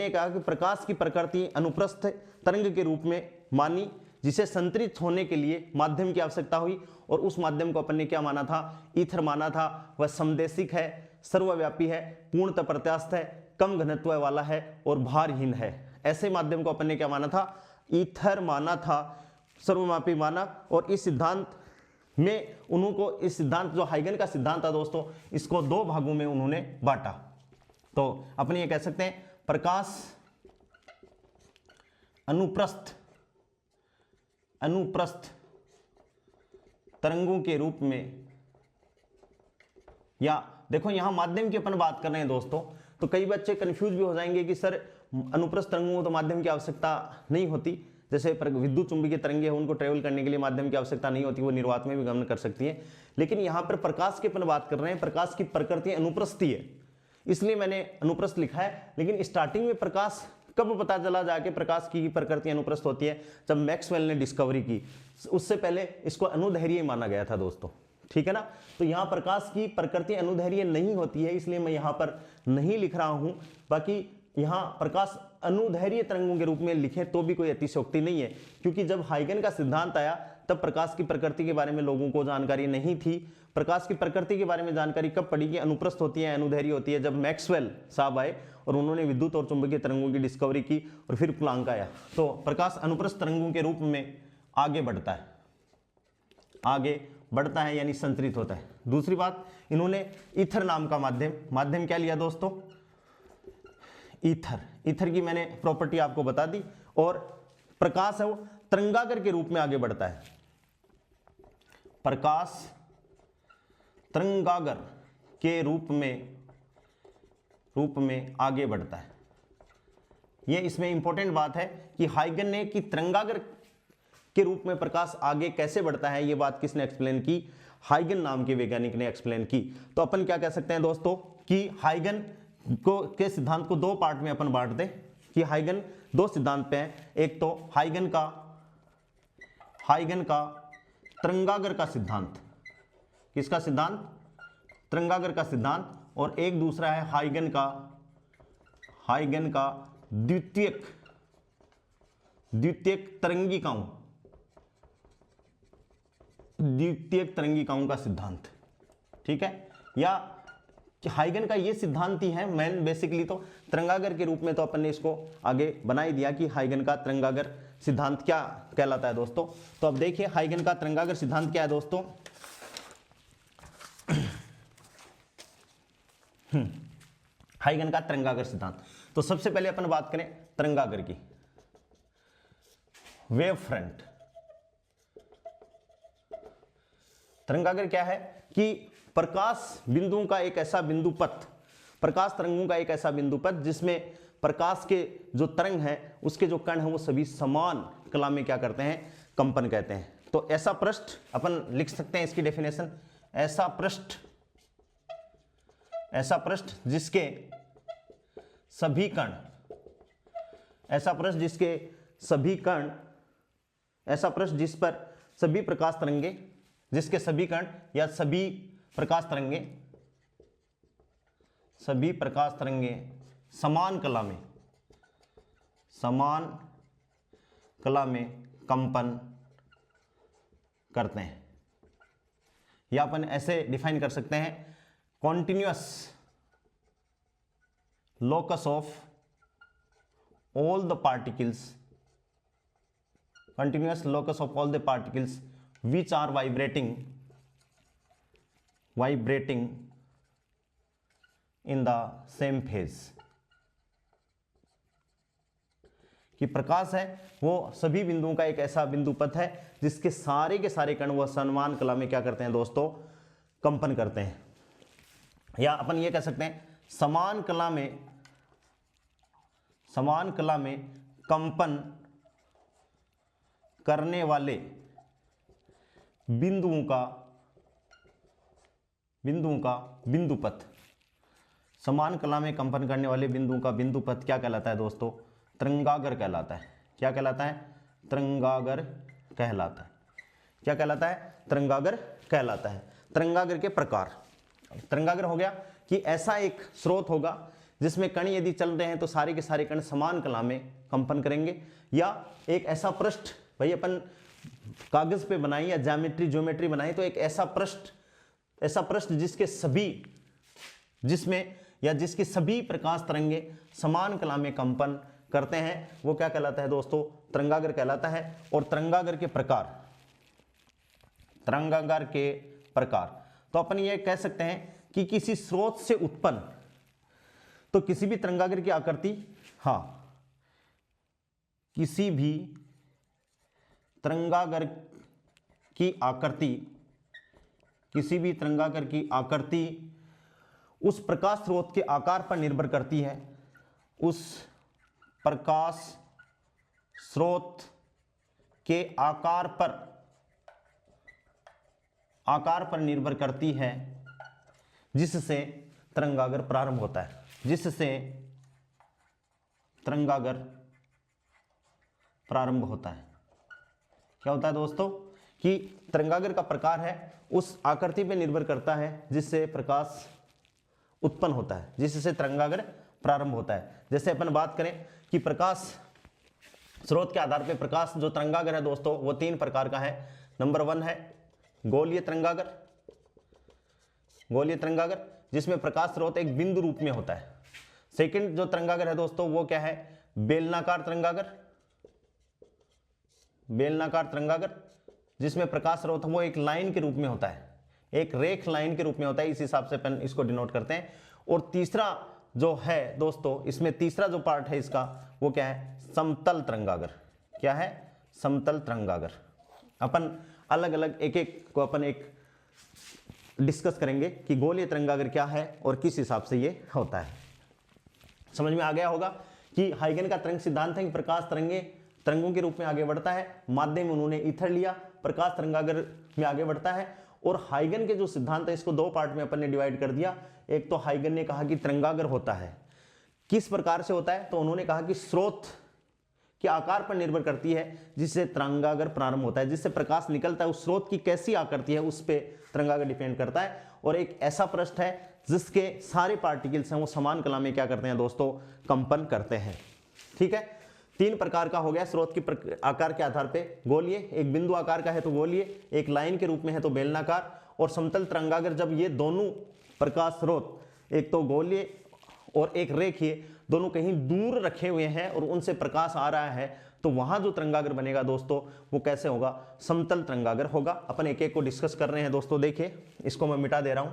कहा कि प्रकाश की प्रकृति अनुप्रस्थ तरंग के रूप में मानी, जिसे संतरित होने के लिए माध्यम की आवश्यकता हुई, और उस माध्यम को अपन ने क्या माना था, ईथर माना था। वह समदेशिक है, सर्वव्यापी है, पूर्णतः प्रत्यास्थ है, कम घनत्व वाला है और भारहीन है। ऐसे माध्यम को अपन ने क्या माना था, ईथर माना था, सर्वव्यापी माना। और इस सिद्धांत में उनको इस सिद्धांत जो हाइगन का सिद्धांत था दोस्तों, इसको दो भागों में उन्होंने बांटा। तो अपन ये कह सकते हैं प्रकाश अनुप्रस्थ तरंगों के रूप में, या देखो यहां माध्यम की अपन बात कर रहे हैं दोस्तों, तो कई बच्चे कंफ्यूज भी हो जाएंगे कि सर अनुप्रस्थ तरंगों को तो माध्यम की आवश्यकता नहीं होती। जैसे विद्युत चुंबकीय तरंगे हैं उनको ट्रेवल करने के लिए माध्यम की आवश्यकता नहीं होती, वो निर्वात में भी गमन कर सकती है। लेकिन यहाँ पर प्रकाश की अपन बात कर रहे हैं, प्रकाश की प्रकृति अनुप्रस्थी है, इसलिए मैंने अनुप्रस्थ लिखा है। लेकिन स्टार्टिंग में प्रकाश कब पता चला जाके प्रकाश की प्रकृति अनुप्रस्थ होती है, जब मैक्सवेल ने डिस्कवरी की। उससे पहले इसको अनुदैर्घ्य माना गया था दोस्तों, ठीक है ना। तो यहाँ प्रकाश की प्रकृति अनुदैर्घ्य नहीं होती है, इसलिए मैं यहाँ पर नहीं लिख रहा हूँ। बाकी यहाँ प्रकाश अनुदैर्घ्य तरंगों के रूप में लिखे तो भी कोई अतिशयोक्ति नहीं है, क्योंकि जब हाइगन का सिद्धांत आया तब प्रकाश की प्रकृति के बारे में लोगों को जानकारी नहीं थी। प्रकाश की प्रकृति के बारे में जानकारी कब पड़ी कि अनुप्रस्थ होती है, अनुदैर्घ्य होती है, जब मैक्सवेल साहब आए और उन्होंने विद्युत और चुंबकीय तरंगों की डिस्कवरी की, और फिर प्लांक आया। तो प्रकाश अनुप्रस्थ तरंगों के रूप में आगे बढ़ता है यानी संचरित होता है। दूसरी बात, इन्होंने ईथर नाम का माध्यम क्या लिया दोस्तों, ईथर की मैंने प्रॉपर्टी आपको बता दी। और प्रकाश है वो तरंगाग्र के रूप में आगे बढ़ता है, प्रकाश तरंगाग्र के रूप में आगे बढ़ता है। ये इसमें इंपॉर्टेंट बात है कि हाइगन ने कि तरंगाग्र के रूप में प्रकाश आगे कैसे बढ़ता है, ये बात किसने एक्सप्लेन की, हाइगन नाम के वैज्ञानिक ने एक्सप्लेन की। तो अपन क्या कह सकते हैं दोस्तों कि हाइगन के सिद्धांत को दो पार्ट में अपन बांट दें कि हाइगन दो सिद्धांत पे हैं। एक तो हाइगन का तरंगाग्र का सिद्धांत, किसका सिद्धांत, तरंगाग्र का सिद्धांत, और एक दूसरा है हाइगन का द्वितीयक तरंगिकाओं का सिद्धांत, ठीक है। या हाइगन का ये सिद्धांत ही है मेन बेसिकली। तो तरंगाग्र के रूप में तो अपन ने इसको आगे बना ही दिया कि हाइगन का तरंगाग्र सिद्धांत क्या कहलाता है दोस्तों। तो अब देखिए हाइगन का तरंगाग्र सिद्धांत क्या है दोस्तों। हाइगन का तरंगाग्र सिद्धांत, तो सबसे पहले अपन बात करें तरंगाग्र की, वेव फ्रंट। तरंगाग्र क्या है कि प्रकाश बिंदुओं का एक ऐसा बिंदुपथ, प्रकाश तरंगों का एक ऐसा बिंदुपथ जिसमें प्रकाश के जो तरंग है उसके जो कण हैं वो सभी समान कला में क्या करते हैं, कंपन कहते हैं। तो ऐसा पृष्ठ अपन लिख सकते हैं इसकी डेफिनेशन, ऐसा पृष्ठ जिसके सभी कण, ऐसा पृष्ठ जिस पर सभी प्रकाश तरंगे, जिसके सभी कण या सभी प्रकाश तरंगे समान कला में कंपन करते हैं। या अपन ऐसे डिफाइन कर सकते हैं, continuous locus of all the particles which are vibrating in the same phase, कि प्रकाश है वो सभी बिंदुओं का एक ऐसा बिंदु पथ है जिसके सारे के सारे कण वो समान कला में क्या करते हैं दोस्तों, कंपन करते हैं। या अपन ये कह सकते हैं समान कला में कंपन करने वाले बिंदुओं का बिंदु पथ, समान कला में कंपन करने वाले बिंदुओं का बिंदु पथ क्या कहलाता है दोस्तों, तरंगागर कहलाता है। क्या कहलाता है, तरंगागर कहलाता है। क्या कहलाता है, तरंगागर कहलाता है। तरंगागर के प्रकार, तरंगागर हो गया कि ऐसा एक स्रोत होगा जिसमें कण यदि चल रहे हैं तो सारे के सारे कण समान कला में कंपन करेंगे, या एक ऐसा पृष्ठ, भाई अपन कागज पे बनाई या ज्योमेट्री बनाई तो एक ऐसा पृष्ठ जिसके सभी प्रकाश तरंगे समान कला में कंपन करते हैं, वो क्या कहलाता है दोस्तों, तरंगागर कहलाता है। और तरंगागर के प्रकार तो अपन ये कह सकते हैं कि किसी स्रोत से उत्पन्न, तो किसी भी तरंगागर की आकृति, किसी भी तरंगागर की आकृति उस प्रकाश स्रोत के आकार पर निर्भर करती है, उस प्रकाश स्रोत के आकार पर निर्भर करती है जिससे तरंगागर प्रारंभ होता है, क्या होता है दोस्तों कि तरंगागर का प्रकार है उस आकृति पर निर्भर करता है जिससे प्रकाश उत्पन्न होता है, जिससे तरंगागर प्रारंभ होता है। जैसे अपन बात करें कि प्रकाश स्रोत के आधार पर प्रकाश जो तरंगागर है दोस्तों वो 3 प्रकार का है। नंबर 1 है गोलीय तरंगागर जिसमें प्रकाश स्रोत एक बिंदु रूप में होता है। सेकंड जो तरंगागर है दोस्तों वो क्या है, बेलनाकार तरंगागर जिसमें प्रकाश स्रोत वो एक लाइन के रूप में होता है, एक रेख लाइन के रूप में होता है, इस हिसाब से अपन इसको डिनोट करते हैं। और तीसरा जो है दोस्तों, इसमें तीसरा जो पार्ट है इसका वो क्या है, समतल तरंगागर। क्या है, समतल तरंगागर। अपन अलग अलग एक को अपन एक डिस्कस करेंगे कि गोलीय तरंगागर क्या है और किस हिसाब से ये होता है। समझ में आ गया होगा कि हाइगन का तरंग सिद्धांत है कि प्रकाश तरंगों के रूप में आगे बढ़ता है, माध्यम में उन्होंने ईथर लिया, प्रकाश तरंगागर में आगे बढ़ता है। और हाइगन के जो सिद्धांत है इसको 2 पार्ट में अपन ने डिवाइड कर दिया। एक तो हाइगन ने कहा कि तरंगागर होता है, किस प्रकार से होता है, तो उन्होंने कहा कि स्रोत के आकार पर निर्भर करती है जिससे तरंगागर प्रारंभ होता है, जिससे प्रकाश निकलता है उस स्रोत की कैसी आकृति है उस पे तरंगागर डिपेंड करता है। और एक ऐसा पृष्ठ है जिसके सारे पार्टिकल्स हैं वो समान कला में क्या करते हैं दोस्तों, कंपन करते हैं। ठीक है, 3 प्रकार का हो गया स्रोत के आकार के आधार पे। गोलीय, एक बिंदु आकार का है तो गोलीय, एक लाइन के रूप में है तो बेलनाकार, और समतल तरंगागर जब ये दोनों प्रकाश स्रोत, एक तो गोलीय और एक रेखीय, दोनों कहीं दूर रखे हुए हैं और उनसे प्रकाश आ रहा है, तो वहां जो तरंगागर बनेगा दोस्तों वो कैसे होगा, समतल तरंगागर होगा। अपन एक एक को डिस्कस कर रहे हैं दोस्तों। देखिए इसको मैं मिटा दे रहा हूं।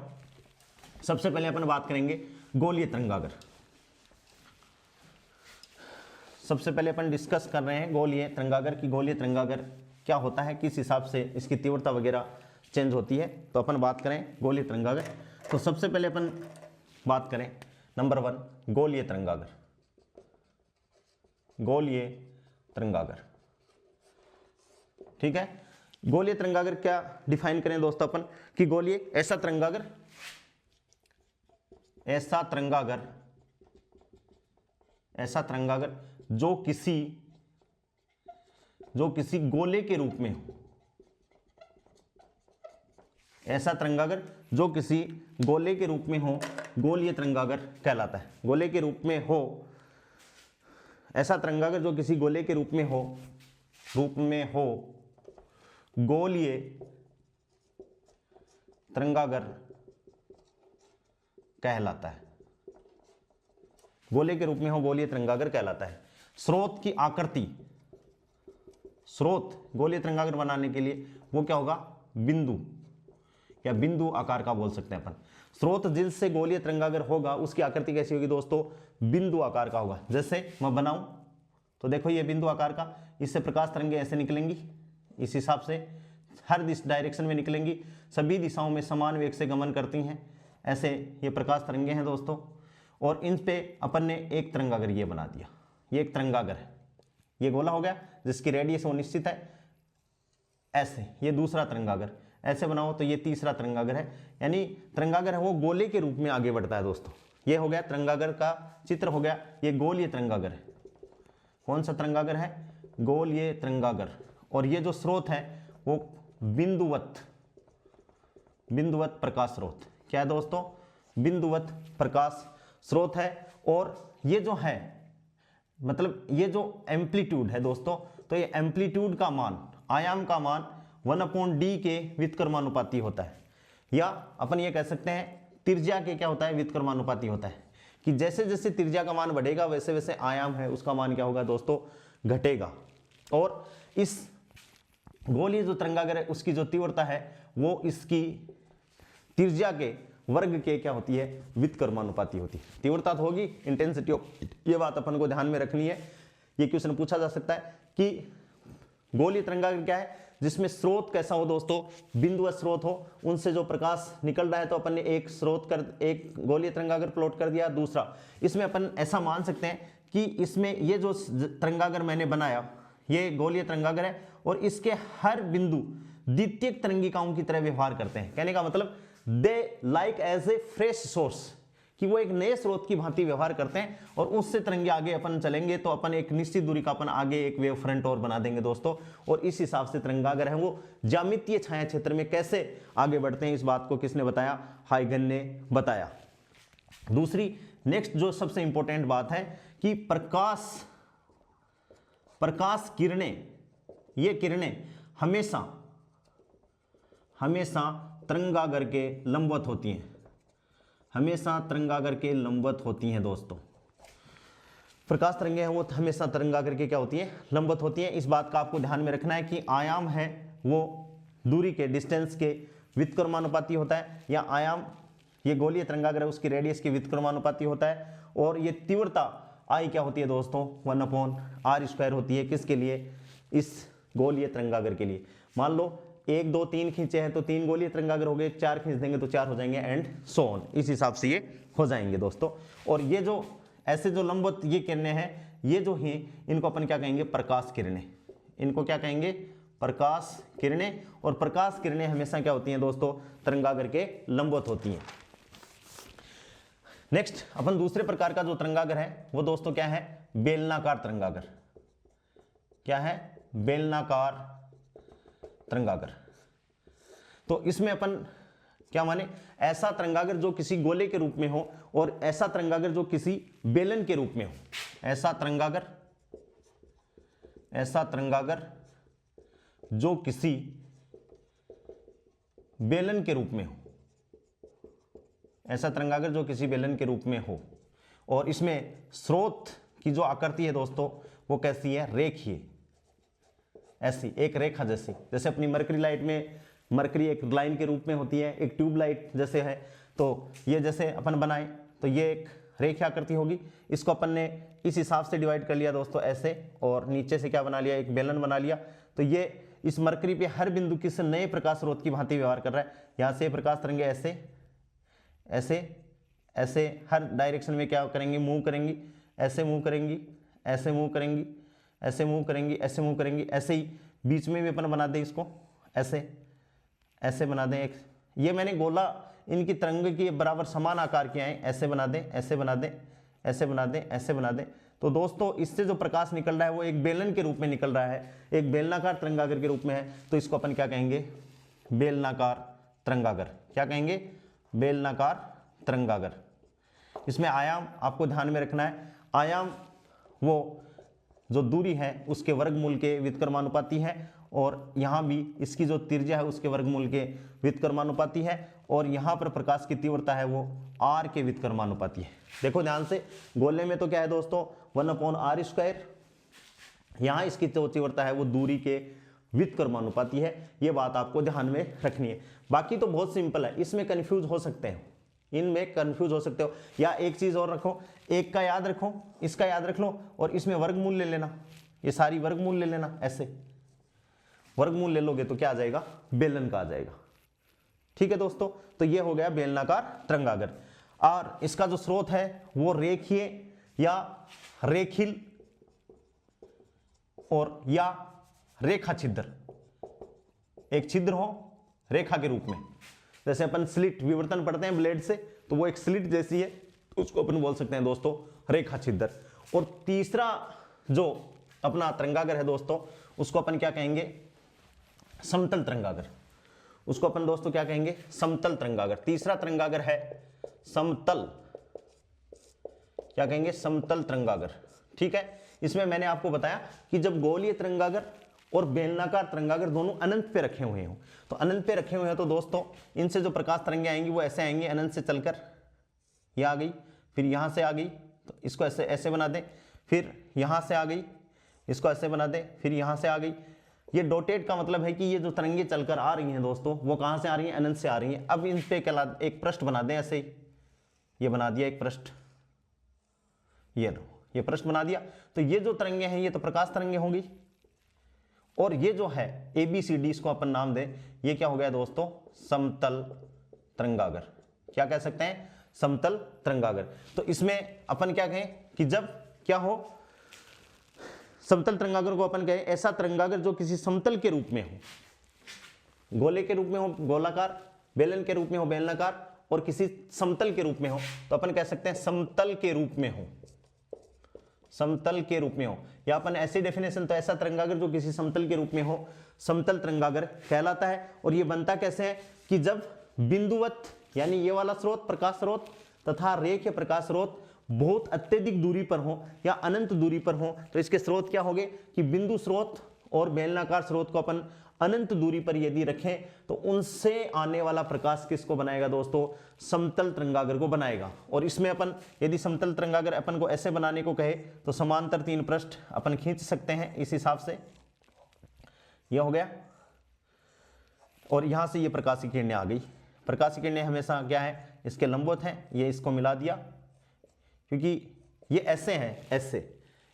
सबसे पहले अपन बात करेंगे गोलीय तरंगागर। सबसे पहले अपन डिस्कस कर रहे हैं गोलीय तरंगागर की गोलीय तरंगागर क्या होता है, किस हिसाब से इसकी तीव्रता वगैरह चेंज होती है। तो अपन बात करें गोलीय तरंगागर, तो सबसे पहले अपन बात करें नंबर 1 गोलीय तरंगागर। गोलीय तरंगागर, ठीक है। गोलीय तरंगागर क्या डिफाइन करें दोस्तों अपन कि गोलीय ऐसा तरंगागर जो किसी गोले के रूप में हो, ऐसा तरंगागर जो किसी गोले के रूप में हो, गोलीय तरंगागर कहलाता है। गोले के रूप में हो, ऐसा तरंगागर जो किसी गोले के रूप में हो गोलीय तरंगागर कहलाता है। गोले के रूप में हो गोलीय तरंगागर कहलाता है। स्रोत की आकृति, स्रोत गोलीय तरंगागर बनाने के लिए वो क्या होगा, बिंदु या बिंदु आकार का बोल सकते हैं अपन। स्रोत जिससे गोलीय तरंगागर होगा उसकी आकृति कैसी होगी दोस्तों, बिंदु आकार का होगा। जैसे मैं बनाऊं तो देखो ये बिंदु आकार का, इससे प्रकाश तरंगे ऐसे निकलेंगी, इस हिसाब से हर डायरेक्शन में निकलेंगी, सभी दिशाओं में समान वेग से गमन करती हैं, ऐसे ये प्रकाश तरंगे हैं दोस्तों। और इन पे अपन ने एक तरंगागर ये बना दिया, ये एक तरंगागर है, ये गोला हो गया जिसकी रेडियस वो निश्चित है, ऐसे ये दूसरा तरंगागर, ऐसे बनाओ तो ये तीसरा तरंगागर है, यानी तरंगागर है वो गोले के रूप में आगे बढ़ता है दोस्तों। ये हो गया तरंगागर का चित्र हो गया, ये गोलीय तरंगागर है। कौन सा तरंगागर है, गोलीय तरंगागर। और ये जो स्रोत है वो बिंदुवत प्रकाश स्रोत, क्या है दोस्तों, बिंदुवत प्रकाश स्रोत है। और ये जो है मतलब ये जो एम्पलीट्यूड है दोस्तों, तो ये एम्पलीट्यूड का मान, आयाम का मान 1/d के व्युत्क्रमानुपाती होता है, या अपन ये कह सकते हैं त्रिज्या के क्या होता है, व्युत्क्रमानुपाती होता है, कि जैसे जैसे त्रिज्या का मान बढ़ेगा वैसे वैसे आयाम है उसका मान क्या होगा दोस्तों, घटेगा। और इस गोलीय जो तरंगागर है उसकी जो तीव्रता है वो इसकी त्रिज्या के वर्ग के क्या होती है, व्युत्क्रमानुपाती होती है। तीव्रता तो होगी, इंटेंसिटी ऑफ, ये बात अपन को ध्यान में रखनी है। ये क्वेश्चन पूछा जा सकता है कि गोलीय तरंगागर क्या है, जिसमें स्रोत कैसा हो दोस्तों, बिंदुवत स्रोत हो, उनसे जो प्रकाश निकल रहा है, तो अपन ने एक गोलीय तरंगागर प्लॉट कर दिया। दूसरा, इसमें अपन ऐसा मान सकते हैं कि इसमें ये जो तरंगागर मैंने बनाया ये गोलीय तरंगागर है और इसके हर बिंदु द्वितीयक तरंगिकाओं की तरह व्यवहार करते हैं। कहने का मतलब they like as a fresh source, कि वो एक नए स्रोत की भांति व्यवहार करते हैं और उससे तरंगे आगे अपन चलेंगे तो अपन एक निश्चित दूरी का अपन आगे एक वेव फ्रंट और बना देंगे दोस्तों। और इस हिसाब से तरंगागर है वो ज्यामितीय छाया क्षेत्र में कैसे आगे बढ़ते हैं, इस बात को किसने बताया, हाइगन ने बताया। दूसरी नेक्स्ट जो सबसे इंपॉर्टेंट बात है कि प्रकाश किरणें, ये किरणें हमेशा तरंगागर के लंबवत होती हैं, हमेशा तरंगागर के लंबवत होती हैं दोस्तों। प्रकाश तरंगें हैं वो हमेशा तरंगागर के क्या होती हैं, लंबवत होती हैं। इस बात का आपको ध्यान में रखना है कि आयाम है वो दूरी के, डिस्टेंस के व्युत्क्रमानुपाती होता है, या आयाम ये गोलीय तरंगागर है उसकी रेडियस के व्युत्क्रमानुपाती होता है। और ये तीव्रता आई क्या होती है दोस्तों, 1/r² होती है, किसके लिए, इस गोलीय तरंगागर के लिए। मान लो 1 2 3 खींचे हैं तो 3 गोलीय तरंगागर हो गए, 4 खींच देंगे तो 4 हो जाएंगे, एंड सो ऑन, इस हिसाब से ये हो जाएंगे दोस्तों। और ये जो ऐसे जो लंबवत ये किरणें हैं, ये जो हैं इनको अपन क्या कहेंगे, प्रकाश किरणें, इनको क्या कहेंगे, प्रकाश किरणें। और प्रकाश किरणें हमेशा क्या होती हैं दोस्तों, तरंगागर के लंबवत होती हैं। नेक्स्ट अपन दूसरे प्रकार का जो तरंगागर है वो दोस्तों क्या है, बेलनाकार तरंगागर। क्या है, बेलनाकार तरंगागर। तो इसमें अपन क्या माने, ऐसा तरंगागर जो किसी गोले के रूप में हो और ऐसा तरंगागर जो किसी बेलन के रूप में हो। ऐसा तरंगागर जो किसी बेलन के रूप में हो, ऐसा तरंगागर जो किसी बेलन के रूप में हो। और इसमें स्रोत की जो आकृति है दोस्तों वो कैसी है, रेखीय, ऐसी एक रेखा जैसी, जैसे अपनी मरकरी लाइट में मरकरी एक लाइन के रूप में होती है, एक ट्यूब लाइट जैसे है। तो ये जैसे अपन बनाए तो ये एक रेखीय आकृति होगी। इसको अपन ने इस हिसाब से डिवाइड कर लिया दोस्तों ऐसे, और नीचे से क्या बना लिया, एक बेलन बना लिया। तो ये इस मरकरी पे हर बिंदु किसी नए प्रकाश स्रोत की भांति व्यवहार कर रहा है। यहाँ से प्रकाश तरंगे ऐसे ऐसे ऐसे हर डायरेक्शन में क्या करेंगी, मूव करेंगी, ऐसे मूव करेंगी, ऐसे मूव करेंगी, ऐसे मूव करेंगी, ऐसे मूव करेंगी, ऐसे ही बीच में भी अपन बना दें इसको, ऐसे ऐसे बना दें। एक ये मैंने गोला इनकी तरंग की बराबर समान आकार के आए, ऐसे बना दें, ऐसे बना दें, ऐसे बना दें, ऐसे बना दें। तो दोस्तों इससे जो प्रकाश निकल रहा है वो एक बेलन के रूप में निकल रहा है, एक बेलनाकार तरंगागर के रूप में है। तो इसको अपन क्या कहेंगे, बेलनाकार तरंगागर। क्या कहेंगे, बेलनाकार तरंगागर। इसमें आयाम आपको ध्यान में रखना है, आयाम वो जो दूरी है उसके वर्गमूल के व्युत्क्रमानुपाती है, और यहाँ भी इसकी जो त्रिज्या है उसके वर्गमूल के व्युत्क्रमानुपाती है, और यहाँ पर प्रकाश की तीव्रता है वो r के व्युत्क्रमानुपाती है। देखो ध्यान से, गोले में तो क्या है दोस्तों 1/r², यहाँ इसकी जो तीव्रता है वो दूरी के व्युत्क्रमानुपाती है। ये बात आपको ध्यान में रखनी है। बाकी तो बहुत सिंपल है, इसमें कंफ्यूज हो सकते हो, इनमें कंफ्यूज हो सकते हो। या एक चीज और रखो, एक का याद रखो, इसका याद रख लो और इसमें वर्गमूल ले लेना, ये सारी वर्गमूल ले लेना। ऐसे वर्गमूल ले लोगे तो क्या आ जाएगा, बेलन का आ जाएगा। ठीक है दोस्तों, तो ये हो गया बेलनाकार तरंगागर। और इसका जो स्रोत है वो रेखीय या रेखिल और या रेखा छिद्र, एक छिद्र हो रेखा के रूप में। जैसे अपन स्लिट विवर्तन पढ़ते हैं ब्लेड से, तो वो एक स्लिट जैसी है, तो उसको अपन बोल सकते हैं दोस्तों रेखा छिद्र। और तीसरा जो अपना तरंगागर है दोस्तों, उसको अपन क्या कहेंगे, समतल तरंगागर। उसको अपन दोस्तों क्या कहेंगे, समतल तरंगागर। तीसरा तरंगागर है समतल, क्या कहेंगे, समतल तरंगागर। ठीक है, इसमें मैंने आपको बताया कि जब गोलीय तरंगागर और बेलनाकार तरंगागर दोनों अनंत पे रखे हुए हो, तो अनंत पे रखे हुए हैं तो दोस्तों इनसे जो प्रकाश तरंगें आएंगी वो ऐसे आएंगी, अनंत से चलकर ये आ गई, फिर यहां से आ गई, तो इसको ऐसे ऐसे बना दें, फिर यहां से आ गई, इसको ऐसे बना दें, फिर यहां से आ गई। ये डॉटेड का मतलब है कि ये जो तरंगे चलकर आ रही हैं दोस्तों, वो कहां से आ रही हैं, अनंत से आ रही हैं। अब इन पे एक पृष्ठ बना दें ऐसे ही, ये बना दिया एक पृष्ठ, ये लो, ये पृष्ठ बना दिया। तो ये जो तरंगे हैं ये तो प्रकाश तरंगे होंगी, और ये जो है ABCD, इसको अपन नाम दें, ये क्या हो गया दोस्तों, समतल तरंगागर। क्या कह सकते हैं, समतल तरंगागर। तो इसमें अपन क्या कहें कि जब क्या हो, समतल तरंगागर को अपन कहें ऐसा तरंगागर जो किसी समतल के रूप में हो, गोले के रूप में हो गोलाकार, बेलन के रूप में हो बेलनाकार, और किसी समतल के रूप में हो, तो अपन कह सकते हैं समतल के रूप में हो, समतल के रूप में हो। या अपन ऐसी डेफिनेशन, तो ऐसा तरंगागर जो किसी समतल के रूप में हो, समतल तरंगागर कहलाता है। और ये बनता कैसे है कि जब बिंदुवत, यानी ये वाला स्रोत प्रकाश स्रोत तथा रेखीय प्रकाश स्रोत बहुत अत्यधिक दूरी पर हो या अनंत दूरी पर हो, तो इसके स्रोत क्या होंगे कि बिंदु स्रोत और बेलनाकार स्रोत को अपन अनंत दूरी पर यदि रखें, तो उनसे आने वाला प्रकाश किसको बनाएगा दोस्तों, समतल तरंगागर को बनाएगा। और इसमें अपन यदि समतल तरंगागर अपन को ऐसे बनाने को कहे, तो समांतर 3 पृष्ठ अपन खींच सकते हैं इस हिसाब से, यह हो गया। और यहां से ये प्रकाश की किरणें आ गई। प्रकाश की किरणें हमेशा क्या है, इसके लंबवत हैं, ये इसको मिला दिया, क्योंकि ये ऐसे हैं, ऐसे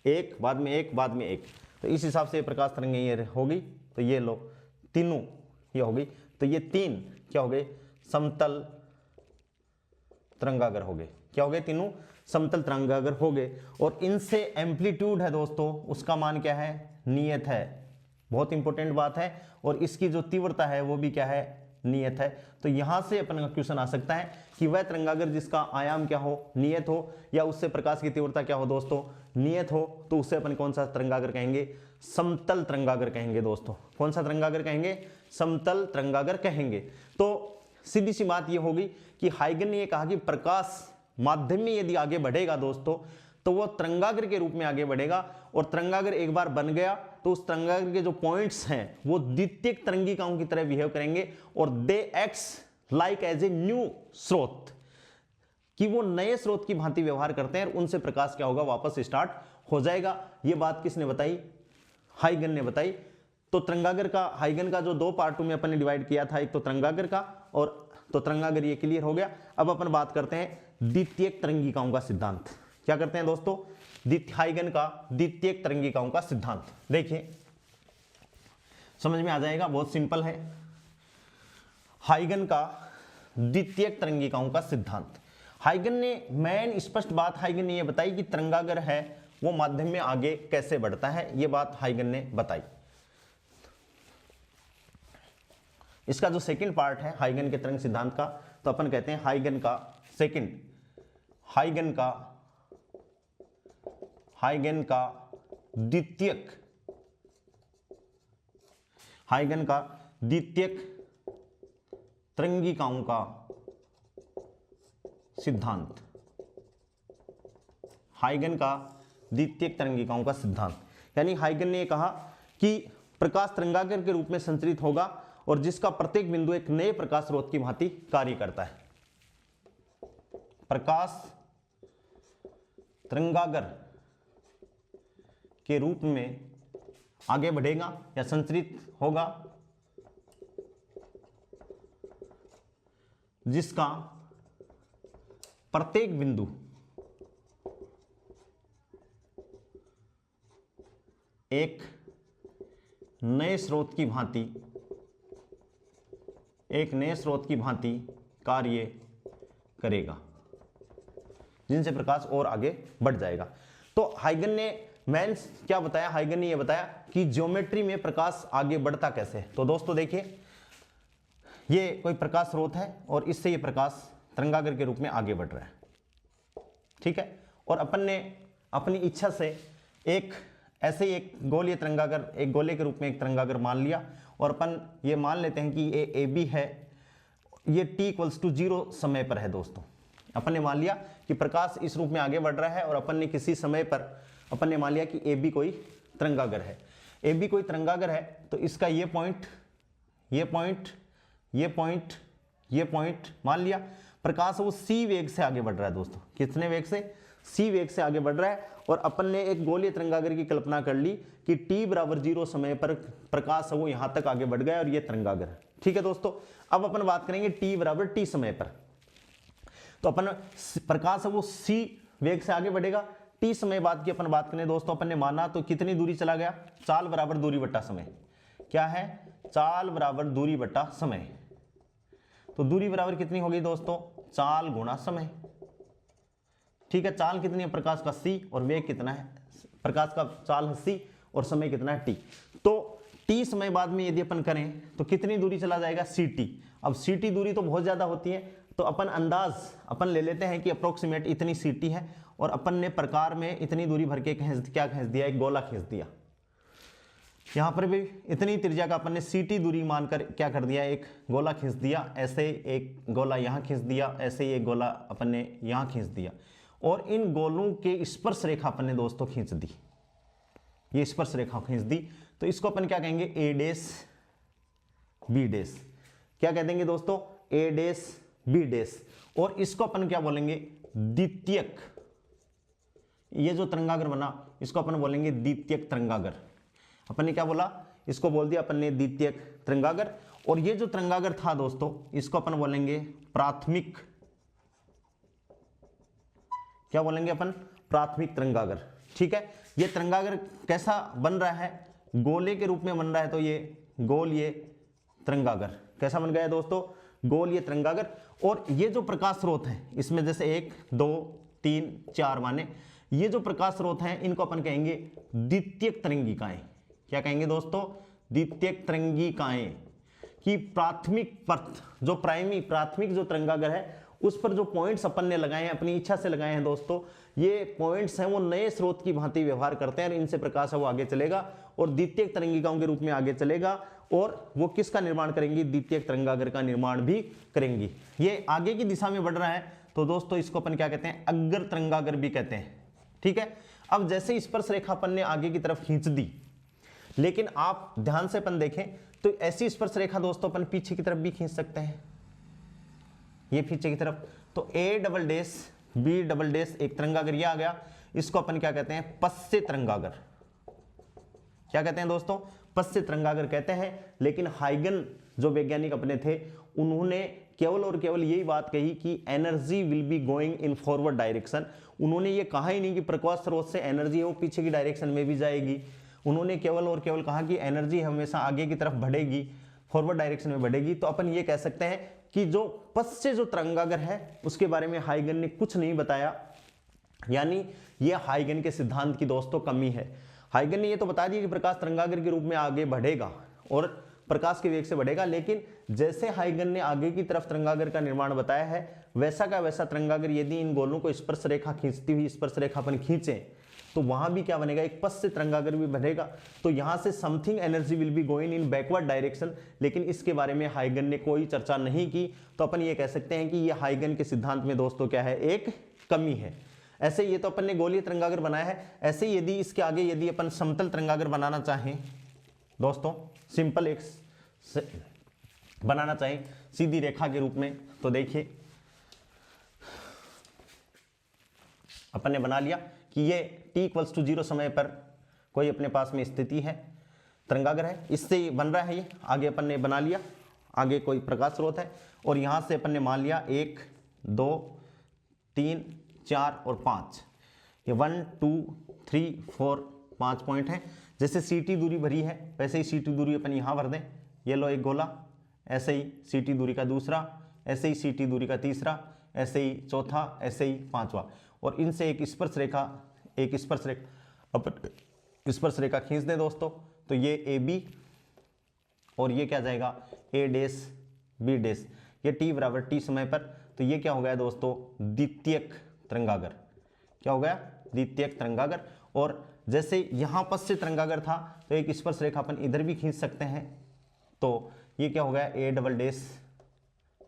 एक बाद में एक बाद में एक, तो इस हिसाब से प्रकाश तरंगें ये हो गई। तो ये लो तीनों ये हो गई, तो ये 3 क्या हो गए, समतल तरंगागर हो गए। क्या हो गए, तीनों समतल तरंगागर हो गए। और इनसे एम्पलीट्यूड है दोस्तों, उसका मान क्या है, नियत है। बहुत इंपॉर्टेंट बात है। और इसकी जो तीव्रता है वो भी क्या है, नियत है। तो यहां से अपन का क्वेश्चन आ सकता है कि वह तरंगागर जिसका आयाम क्या हो, नियत हो, या उससे प्रकाश की तीव्रता क्या हो दोस्तों, नियत हो, तो उससे अपन कौन सा तरंगागर कहेंगे, समतल तरंगागर कहेंगे दोस्तों। कौन सा तरंगागर कहेंगे, समतल तरंगागर कहेंगे। तो सीधी सी बात ये होगी कि हाइगन ने ये कहा कि प्रकाश माध्यम में यदि आगे बढ़ेगा दोस्तों, तो वो तरंगागर के रूप में आगे बढ़ेगा। और तरंगागर एक बार बन गया तो उस तरंगागर के जो पॉइंट्स हैं वो द्वितीयक तरंगिकाओं की तरह बिहेव करेंगे, और they acts like as a new स्रोत, कि वो नए स्रोत की भांति व्यवहार करते हैं, और उनसे प्रकाश क्या होगा, वापस स्टार्ट हो जाएगा। ये बात किसने बताई, हाइगन ने बताई। तो तरंगागर का, हाइगन का जो 2 पार्टों में अपन ने डिवाइड किया था, एक तो तरंगागर का, और तो तरंगागर ये क्लियर हो गया। अब अपन बात करते हैं द्वितीयक तरंगिकाओं का सिद्धांत। क्या करते हैं दोस्तों, हाइगन का द्वितीयक तरंगिकाओं का सिद्धांत। देखिए समझ में आ जाएगा, बहुत सिंपल है। हाइगन का द्वितीयक तरंगिकाओं का सिद्धांत। हाइगन ने मेन स्पष्ट बात हाइगन ने यह बताई कि तरंगागर है वो माध्यम में आगे कैसे बढ़ता है, यह बात हाइगन ने बताई। इसका जो सेकंड पार्ट है हाइगन के तरंग सिद्धांत का, तो अपन कहते हैं हाइगन का सेकंड, हाइगन का द्वितीयक, हाइगन का द्वितीयक तरंगिकाओं का सिद्धांत, हाइगन का द्वितीयक तरंगिकाओं का सिद्धांत। यानी हाइगन ने कहा कि प्रकाश तरंगागर के रूप में संचरित होगा, और जिसका प्रत्येक बिंदु एक नए प्रकाश स्रोत की भांति कार्य करता है। प्रकाश तरंगागर के रूप में आगे बढ़ेगा या संचरित होगा जिसका प्रत्येक बिंदु एक नए स्रोत की भांति कार्य करेगा, जिनसे प्रकाश और आगे बढ़ जाएगा। तो हाइगन ने मेंस क्या बताया, हाइगन ने यह बताया कि ज्योमेट्री में प्रकाश आगे बढ़ता कैसे है। तो दोस्तों देखिए, ये कोई प्रकाश स्रोत है और इससे ये प्रकाश तरंगागर के रूप में आगे बढ़ रहा है, ठीक है। और अपन ने अपनी इच्छा से एक ऐसे ही एक गोलीय तरंगागर, एक गोले के रूप में एक तरंगागर मान लिया और अपन ये मान लेते हैं कि ये ए बी है, ये t = 0 समय पर है। दोस्तों अपन ने मान लिया कि प्रकाश इस रूप में आगे बढ़ रहा है और अपन ने किसी समय पर अपन ने मान लिया कि ए बी कोई तरंगागर है। ए बी कोई तरंगागर है तो इसका ये पॉइंट, ये पॉइंट, ये पॉइंट, ये पॉइंट मान लिया। प्रकाश वो c वेग से आगे बढ़ रहा है। दोस्तों कितने वेग से? c वेग से आगे बढ़ रहा है और अपन ने एक गोलीय तरंगागर की कल्पना कर ली कि t = 0 समय पर प्रकाश वो यहां तक आगे बढ़ गया और ये तरंगागर है, ठीक है दोस्तों। अब अपन बात करेंगे t = t समय पर, तो अपन प्रकाश वो c वेग से आगे बढ़ेगा। t समय बाद की अपन बात करें दोस्तों, अपन ने माना तो कितनी दूरी चला गया? चाल बराबर दूरी बटा समय। क्या है? चाल बराबर दूरी बटा समय। तो दूरी बराबर कितनी होगी दोस्तों? चाल गुणा समय, ठीक है। चाल कितनी है? प्रकाश का c और वेग कितना है? प्रकाश का चाल है c और समय कितना है t। तो t समय बाद में यदि अपन करें तो कितनी दूरी चला जाएगा? ct। अब ct दूरी तो बहुत ज्यादा होती है तो अपन अंदाज अपन ले लेते हैं कि अप्रोक्सीमेट इतनी ct है और अपन ने प्रकार में इतनी दूरी भर के क्या खींच दिया? एक गोला खींच दिया। यहां पर भी इतनी त्रिज्या का अपन ने ct दूरी मानकर क्या कर दिया? एक गोला खींच दिया। ऐसे एक गोला यहां खींच दिया, ऐसे ही एक गोला अपन ने यहां खींच दिया और इन गोलों के स्पर्श रेखा अपन ने दोस्तों खींच दी। ये स्पर्श रेखा खींच दी तो इसको अपन क्या कहेंगे? a dash b dash. क्या कह देंगे दोस्तों? a dash b dash. और इसको अपन क्या बोलेंगे? द्वितीयक। ये जो तरंगागर बना इसको अपन बोलेंगे द्वितीयक तरंगागर। अपन ने क्या बोला? इसको बोल दिया अपन ने द्वितीयक तरंगागर। और ये जो तरंगागर था दोस्तों इसको अपन बोलेंगे प्राथमिक। क्या बोलेंगे अपन? प्राथमिक तरंगागर, ठीक है। ये तरंगागर कैसा बन रहा है? गोले के रूप में बन रहा है, तो ये गोलीय तरंगागर कैसा बन गया दोस्तों? गोलीय तरंगागर। और ये जो प्रकाश स्रोत है इसमें जैसे 1 2 3 4 माने, ये जो प्रकाश स्रोत हैं इनको अपन कहेंगे द्वितीयक तरंगिकाएं। क्या कहेंगे दोस्तों? द्वितीयक तरंगिकाएं। कि प्राथमिक परत जो प्राथमिक जो तरंगागर है उस पर जो पॉइंट्स अपन ने लगाए हैं, अपनी इच्छा से लगाए हैं दोस्तों, ये पॉइंट्स हैं वो नए स्रोत की भांति व्यवहार करते हैं और इनसे प्रकाश है वो आगे चलेगा और द्वितीयक तरंगिकाओं के रूप में आगे चलेगा और वो किसका निर्माण करेंगी? द्वितीयक तरंगागर का निर्माण भी करेंगी। ये आगे की दिशा में बढ़ रहा है तो दोस्तों इसको अपन क्या कहते हैं? अग्र तरंगागर भी कहते हैं, ठीक है। अब जैसे स्पर्श रेखा अपन ने आगे की तरफ खींच दी, लेकिन आप ध्यान से अपन देखें तो ऐसी स्पर्श रेखा दोस्तों अपन पीछे की तरफ भी खींच सकते हैं, ये पीछे की तरफ। तो a double dash b double dash एक तरंगागर ये आ गया, इसको अपन क्या कहते हैं? पश्य तरंगागर। क्या कहते हैं दोस्तों? पश्य तरंगागर कहते हैं। लेकिन हाइगन जो वैज्ञानिक अपने थे उन्होंने केवल और केवल यही बात कही कि energy will be going in forward direction. उन्होंने ये कहा ही नहीं कि प्रकाश स्रोत से एनर्जी है वो पीछे की डायरेक्शन में भी जाएगी। उन्होंने केवल और केवल कहा कि एनर्जी हमेशा आगे की तरफ बढ़ेगी, फॉरवर्ड डायरेक्शन में बढ़ेगी। तो अपन ये कह सकते हैं कि जो पश्य जो तरंगागर है उसके बारे में हाइगन ने कुछ नहीं बताया, यानी ये हाइगन के सिद्धांत की दोस्तों कमी है। हाइगन ने ये तो बता दिया कि प्रकाश तरंगागर के रूप में आगे बढ़ेगा और प्रकाश के वेग से बढ़ेगा, लेकिन जैसे हाइगन ने आगे की तरफ तरंगागर का निर्माण बताया है वैसा का वैसा तरंगागर यदि इन गोलों को स्पर्श रेखा खींचती हुई स्पर्श रेखा अपन खींचे तो वहां भी क्या बनेगा? एक पश्य तरंगागर भी बनेगा। तो यहां से something energy will be going in backward direction, लेकिन इसके बारे में हाइगन ने कोई चर्चा नहीं की। तो अपन ये कह सकते हैं कि ये हाइगन के सिद्धांत में दोस्तों क्या है? एक कमी है। ऐसे ये तो अपन ने गोलीय तरंगागर बनाया है, ऐसे यदि इसके आगे यदि अपन समतल तरंगागर बनाना चाहें दोस्तों, सिंपल एक बनाना चाहें सीधी रेखा के रूप में, तो देखिए अपन ने बना लिया कि ये t = 0 समय पर कोई अपने पास में स्थिति है तरंगागर है, इससे बन रहा है ये, आगे अपन ने बना लिया, आगे कोई प्रकाश स्रोत है और यहाँ से अपन ने मान लिया 1 2 3 4 और 5, ये 1 2 3 4 5 पॉइंट है। जैसे CT दूरी भरी है वैसे ही CT दूरी अपन यहाँ भर दें, ये लो एक गोला, ऐसे ही CT दूरी का दूसरा, ऐसे ही CT दूरी का तीसरा, ऐसे ही चौथा, ऐसे ही पांचवा, और इनसे एक स्पर्श रेखा खींच दें दोस्तों, तो ये AB और ये क्या जाएगा A डैश B डैश, ये T बराबर T समय पर, तो ये क्या हो गया दोस्तों द्वितीयक तरंगागर, क्या हो गया द्वितीयक तरंगागर। और जैसे यहाँ पश्च तरंगागर था तो एक स्पर्श रेखा अपन इधर भी खींच सकते हैं, तो ये क्या हो गया A double dash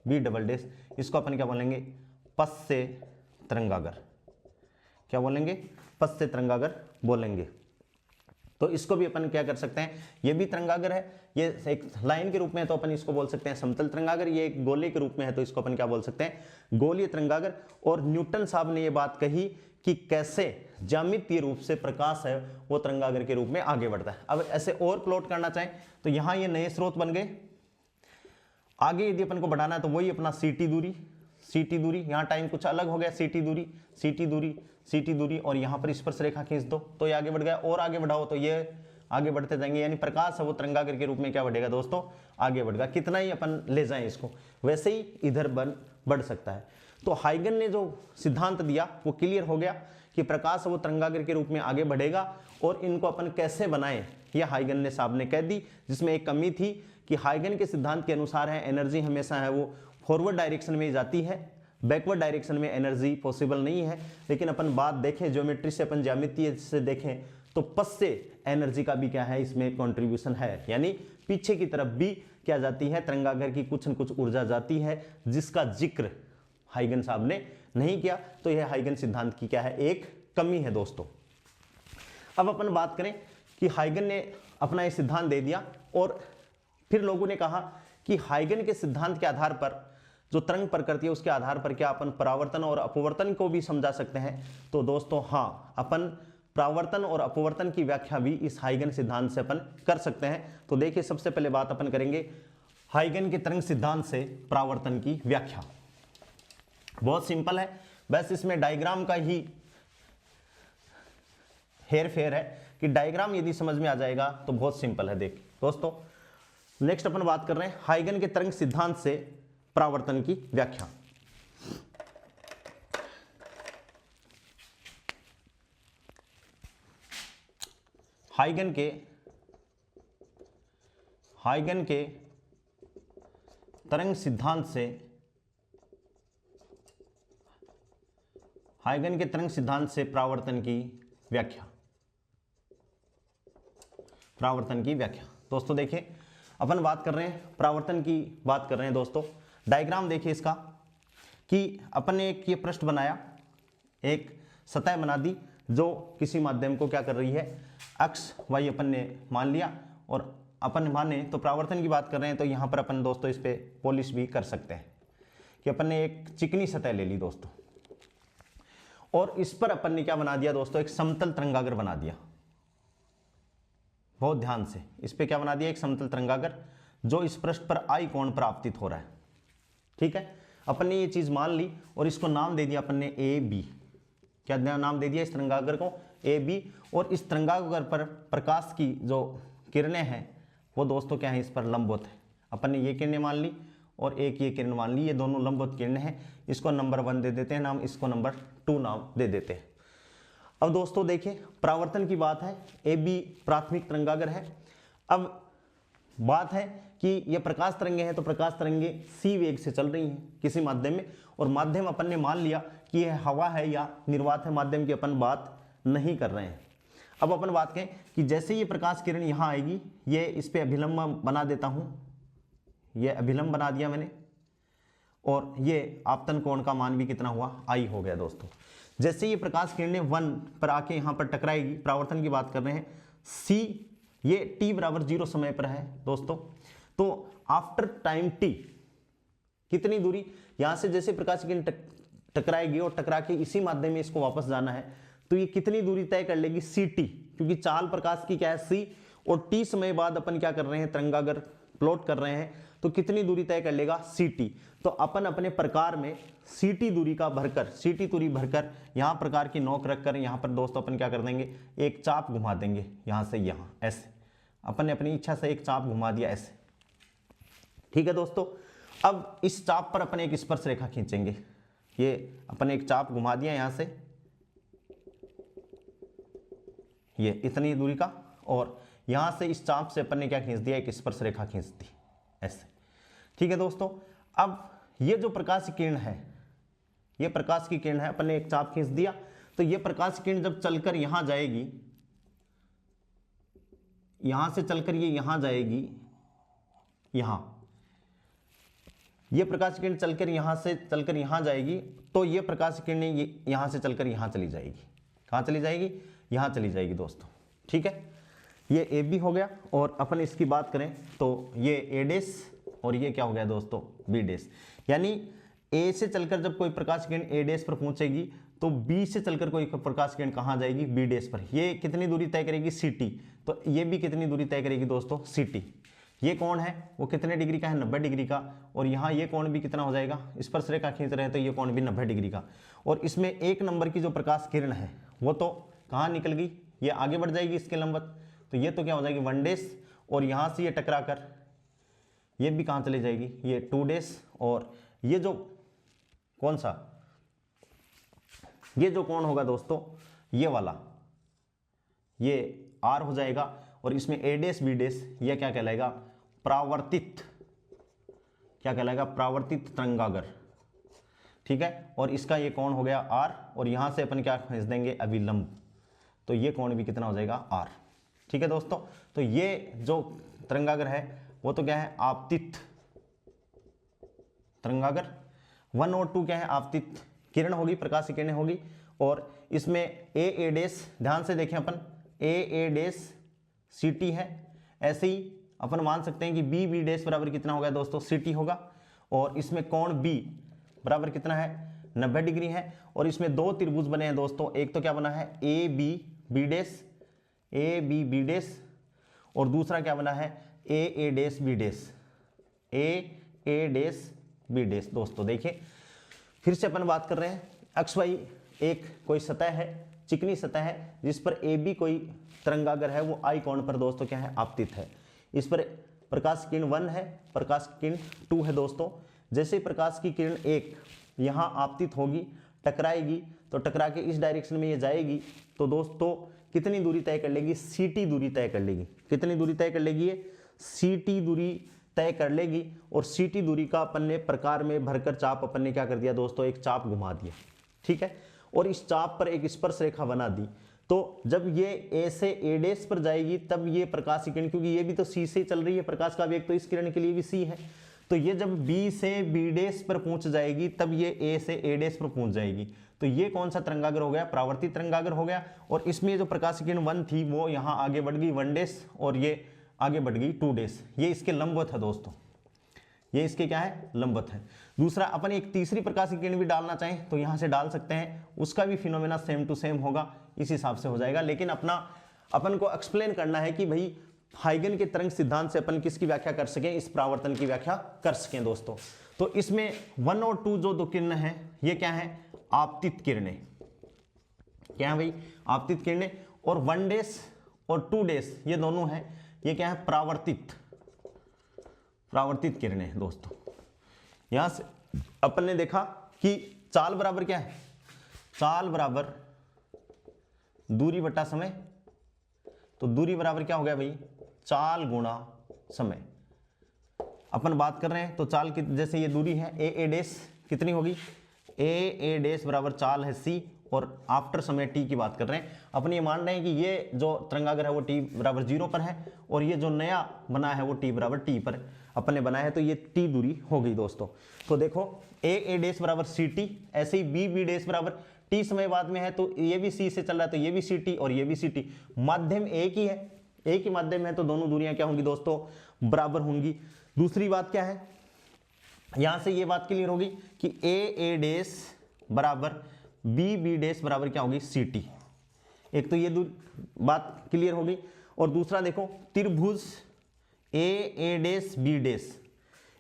B double dash, इसको अपन क्या बोलेंगे पश्च तरंगागर, क्या बोलेंगे पश्च तरंगागर बोलेंगे। तो इसको भी अपन क्या कर सकते हैं, ये भी तरंगागर है, ये एक लाइन के रूप में है तो अपन इसको बोल सकते हैं समतल तरंगागर, ये एक गोले के रूप में है तो इसको अपन क्या बोल सकते हैं गोलीय तरंगागर। और न्यूटन साहब ने ये बात कही कि कैसे ज्यामितीय रूप से प्रकाश है वो तरंगागर के रूप में आगे बढ़ता है। अब ऐसे और प्लॉट करना चाहें तो यहाँ ये नए स्रोत बन गए, आगे यदि अपन को बढ़ाना है तो वही अपना CT दूरी, यहाँ टाइम कुछ अलग हो गया, CT दूरी और यहाँ पर स्पर्श रेखा खींच दो तो ये आगे बढ़ गया, और आगे बढ़ाओ तो ये आगे बढ़ते जाएंगे, यानी प्रकाश है वो तरंगागर के रूप में क्या बढ़ेगा दोस्तों आगे बढ़ेगा। कितना ही अपन ले जाएं इसको वैसे ही इधर बढ़ सकता है। तो हाइगन ने जो सिद्धांत दिया वो क्लियर हो गया कि प्रकाश है वो तरंगागर के रूप में आगे बढ़ेगा, और इनको अपन कैसे बनाएं ये हाइगन ने साहब ने कह दी, जिसमें एक कमी थी कि हाइगन के सिद्धांत के अनुसार है एनर्जी हमेशा है वो फॉरवर्ड डायरेक्शन में जाती है, बैकवर्ड डायरेक्शन में एनर्जी पॉसिबल नहीं है। लेकिन अपन बात देखें ज्योमेट्री से, अपन ज्यामितीय से देखें तो पश्च एनर्जी का भी क्या है इसमें कंट्रीब्यूशन है, यानी पीछे की तरफ भी क्या जाती है तरंगागर की कुछ न कुछ ऊर्जा जाती है, जिसका जिक्र हाइगन साहब ने नहीं किया। तो यह हाइगन सिद्धांत की क्या है एक कमी है दोस्तों। अब अपन बात करें कि हाइगन ने अपना ये सिद्धांत दे दिया और फिर लोगों ने कहा कि हाइगन के सिद्धांत के आधार पर जो तरंग प्रकृति है उसके आधार पर क्या अपन परावर्तन और अपवर्तन को भी समझा सकते हैं। तो दोस्तों हाँ, अपन परावर्तन और अपवर्तन की व्याख्या भी इस हाइगन सिद्धांत से अपन कर सकते हैं। तो देखिए सबसे पहले बात अपन करेंगे हाइगन के तरंग सिद्धांत से परावर्तन की व्याख्या। बहुत सिंपल है, बस इसमें डायग्राम का ही हेर फेर है कि डायग्राम यदि समझ में आ जाएगा तो बहुत सिंपल है। देखिए दोस्तों नेक्स्ट अपन बात कर रहे हैं हाइगन के तरंग सिद्धांत से परावर्तन की व्याख्या। हाइगन के तरंग सिद्धांत से हाइगन के तरंग सिद्धांत से परावर्तन की व्याख्या। परावर्तन की व्याख्या दोस्तों देखिए अपन बात कर रहे हैं परावर्तन की बात कर रहे हैं दोस्तों। डायग्राम देखिए इसका कि अपन ने एक ये पृष्ठ बनाया, एक सतह बना दी जो किसी माध्यम को क्या कर रही है एक्स वाई अपन ने मान लिया, और अपन माने तो परावर्तन की बात कर रहे हैं तो यहाँ पर अपन दोस्तों इस पे पॉलिश भी कर सकते हैं कि अपन ने एक चिकनी सतह ले ली दोस्तों, और इस पर अपन ने क्या बना दिया दोस्तों एक समतल तरंगागर बना दिया। बहुत ध्यान से इस पे क्या बना दिया एक समतल तरंगागर जो इस पृष्ठ पर आई कोण पर आपतित हो रहा है। ठीक है, अपन ने ये चीज मान ली और इसको नाम दे दिया अपन ने ए बी। क्या नाम दे दिया इस तरंगागर को ए बी, और इस तरंगागर पर प्रकाश की जो किरणें हैं वो दोस्तों क्या है इस पर लंबवत है। अपन ने ये किरणें मान ली और एक ये किरण मान ली, ये दोनों लंबवत किरणें हैं। इसको नंबर 1 दे देते हैं नाम, इसको नंबर 2 नाम दे देते हैं। अब दोस्तों देखिए परावर्तन की बात है, ए बी प्राथमिक तरंगागर है। अब बात है कि ये प्रकाश तरंगे हैं तो प्रकाश तरंगे सी वेग से चल रही हैं किसी माध्यम में, और माध्यम अपन ने मान लिया कि यह हवा है या निर्वात है, माध्यम की अपन बात नहीं कर रहे हैं। अब अपन बात करें कि जैसे ये प्रकाश किरण यहाँ आएगी, ये इस पर अभिलंब बना देता हूँ, ये अभिलंब बना दिया मैंने, और ये आपतन कोण का मान भी कितना हुआ आई हो गया दोस्तों। जैसे ये प्रकाश किरणें 1 पर आके यहाँ पर टकराएगी, परावर्तन की बात कर रहे हैं, सी ये t बराबर 0 समय पर है दोस्तों। तो आफ्टर टाइम t कितनी दूरी यहाँ से जैसे प्रकाश किरण टकराएगी और टकरा के इसी माध्यम में इसको वापस जाना है, तो ये कितनी दूरी तय कर लेगी ct, क्योंकि चाल प्रकाश की क्या है c, और टी समय बाद अपन क्या कर रहे हैं, तरंगागर प्लॉट कर रहे हैं, तो कितनी दूरी तय कर लेगा, ct। तो अपन अपने प्रकार में ct दूरी का भरकर, ct दूरी भरकर यहाँ प्रकार की नोक रखकर यहाँ पर दोस्तों अपन क्या कर देंगे, एक चाप घुमा देंगे यहाँ से यहाँ ऐसे, अपन ने अपनी इच्छा से एक चाप घुमा दिया ऐसे, ठीक है दोस्तों। अब इस चाप पर अपन एक स्पर्श रेखा खींचेंगे, ये अपन एक चाप घुमा दिया यहाँ से, ये इतनी दूरी का, और यहाँ से इस चाप से अपन ने क्या खींच दिया, एक स्पर्श रेखा खींच दी ऐसे, ठीक है दोस्तों। अब ये जो प्रकाश किरण है, ये प्रकाश की किरण है, अपन ने एक चाप खींच दिया, तो ये प्रकाश किरण जब चलकर यहां जाएगी, यहां से चलकर ये यहां जाएगी, यहां ये प्रकाश किरण चलकर यहां से चलकर यहां जाएगी, तो ये प्रकाश किरण ये यहां से चलकर यहां चली जाएगी, कहां चली जाएगी, यहां चली जाएगी दोस्तों, ठीक है। ये ए बी हो गया, और अपन इसकी बात करें तो ये ए डैश और ये क्या हो गया दोस्तों, बी डैश। यानी ए से चलकर जब कोई प्रकाश किरण ए डैश पर पहुंचेगी, तो बी से चलकर कोई प्रकाश किरण कहां जाएगी, बी डैश पर। ये कितनी दूरी तय करेगी, ct। तो ये भी कितनी दूरी तय करेगी दोस्तों, ct। ये कोण है वो कितने डिग्री का है, 90 डिग्री का, और यहाँ ये कोण भी कितना हो जाएगा, स्पर्श रेखा खींच रहे हैं तो ये कोण भी 90 डिग्री का। और इसमें एक नंबर की जो प्रकाश किरण है वो तो कहाँ निकल गई, ये आगे बढ़ जाएगी इसके लंबवत, तो ये तो क्या हो जाएगी 1 डैश, और यहाँ से ये टकरा कर ये भी कहाँ चली जाएगी, ये 2 डैश, और ये जो कौन सा, ये जो कोण होगा दोस्तों ये वाला, ये r हो जाएगा, और इसमें a डैश b डैश ये क्या कहलाएगा, परावर्तित, क्या कहलाएगा, परावर्तित तरंगागर, ठीक है। और इसका ये कोण हो गया r, और यहां से अपन क्या खींच देंगे, अभिलंब, तो ये कोण भी कितना हो जाएगा r, ठीक है दोस्तों। तो ये जो तरंगागर है वो तो क्या है, आपतित तरंगागर। 1 और 2 क्या है, आपतित किरण होगी, प्रकाश की किरणें होगी, और इसमें ए डैश, ध्यान से देखें अपन, ए डैश ct है, ऐसे ही अपन मान सकते हैं कि बी डैश बराबर कितना होगा दोस्तों, ct होगा, और इसमें कोण b बराबर कितना है, 90 डिग्री है, और इसमें दो त्रिभुज बने हैं दोस्तों, एक तो क्या बना है a b dash, a b dash, और दूसरा क्या बना है a dash b dash, a dash b dash. दोस्तों देखिए फिर से अपन बात कर रहे हैं, अक्ष वाई एक कोई सतह है, चिकनी सतह है, जिस पर ए बी कोई तरंगागर है, वो आई कोण पर दोस्तों क्या है, आपतित है। इस पर प्रकाश किरण 1 है, प्रकाश किरण 2 है दोस्तों। जैसे प्रकाश की किरण 1 यहाँ आपतित होगी, टकराएगी, तो टकरा के इस डायरेक्शन में ये जाएगी, तो दोस्तों कितनी दूरी तय कर लेगी, ct दूरी तय कर लेगी। कितनी दूरी तय कर लेगी, ये ct दूरी तय कर लेगी, और ct दूरी का अपन ने प्रकार में भरकर चाप अपन ने क्या कर दिया दोस्तों, एक चाप घुमा दिया, ठीक है, और इस चाप पर एक स्पर्श रेखा बना दी। तो जब ये ए से ए डैश पर जाएगी, तब ये प्रकाश की किरण, क्योंकि ये भी तो सी से चल रही है, प्रकाश का वेग तो इस किरण के लिए भी सी है, तो ये जब बी से बी डैश पर पहुंच जाएगी, तब ये ए से ए डैश पर पहुंच जाएगी। तो ये कौन सा तरंगागर हो गया, परावर्तित तरंगागर हो गया। और इसमें जो प्रकाश की किरण 1 थी वो यहाँ आगे बढ़ गई 1 डैश, और ये आगे बढ़ गई 2 डैश, ये इसके लंबवत है दोस्तों, ये इसके क्या है, लंबवत है। दूसरा अपन एक तीसरी प्रकाश की किरण भी डालना चाहें तो यहाँ से डाल सकते हैं, उसका भी फिनोमेना सेम टू सेम होगा, इस हिसाब से हो जाएगा। लेकिन अपन को एक्सप्लेन करना है कि भाई हाइगन के तरंग सिद्धांत से अपन किसकी व्याख्या कर सकें, इस परावर्तन की व्याख्या कर सकें दोस्तों। तो इसमें 1 और 2 जो दो किरणें हैं, ये क्या है, आपतित किरणें, क्या है भाई, आपतित किरणें। और 1 डैश और 2 डैश ये दोनों हैं, ये क्या है, परावर्तित किरणें दोस्तों। यहां से अपन ने देखा कि चाल बराबर क्या है, चाल बराबर दूरी बटा समय, तो दूरी बराबर क्या हो गया भाई, चाल गुणा समय। अपन बात कर रहे हैं तो चाल की, जैसे ये दूरी है ए डैश कितनी होगी, ए डैश बराबर चाल है c, और आफ्टर समय t की बात कर रहे हैं। अपन ये मान रहे हैं कि ये जो तरंगागर है वो t बराबर 0 पर है, और ये जो नया बना है वो t बराबर t पर अपन ने बनाया है, तो ये t दूरी हो गई दोस्तों। तो देखो ए डैश बराबर ct, ऐसे ही बी डैश बराबर t समय बाद में है, तो ये भी c से चल रहा है, तो ये भी ct और ये भी ct, माध्यम एक ही है, एक ही माध्यम है, तो दोनों दूरियां क्या होंगी दोस्तों, बराबर होंगी। दूसरी बात क्या है, यहां से ये बात क्लियर होगी कि ए डैश बराबर बी डैश बराबर क्या होगी, ct। एक तो ये बात क्लियर होगी, और दूसरा देखो त्रिभुज ए डैश बी डैश,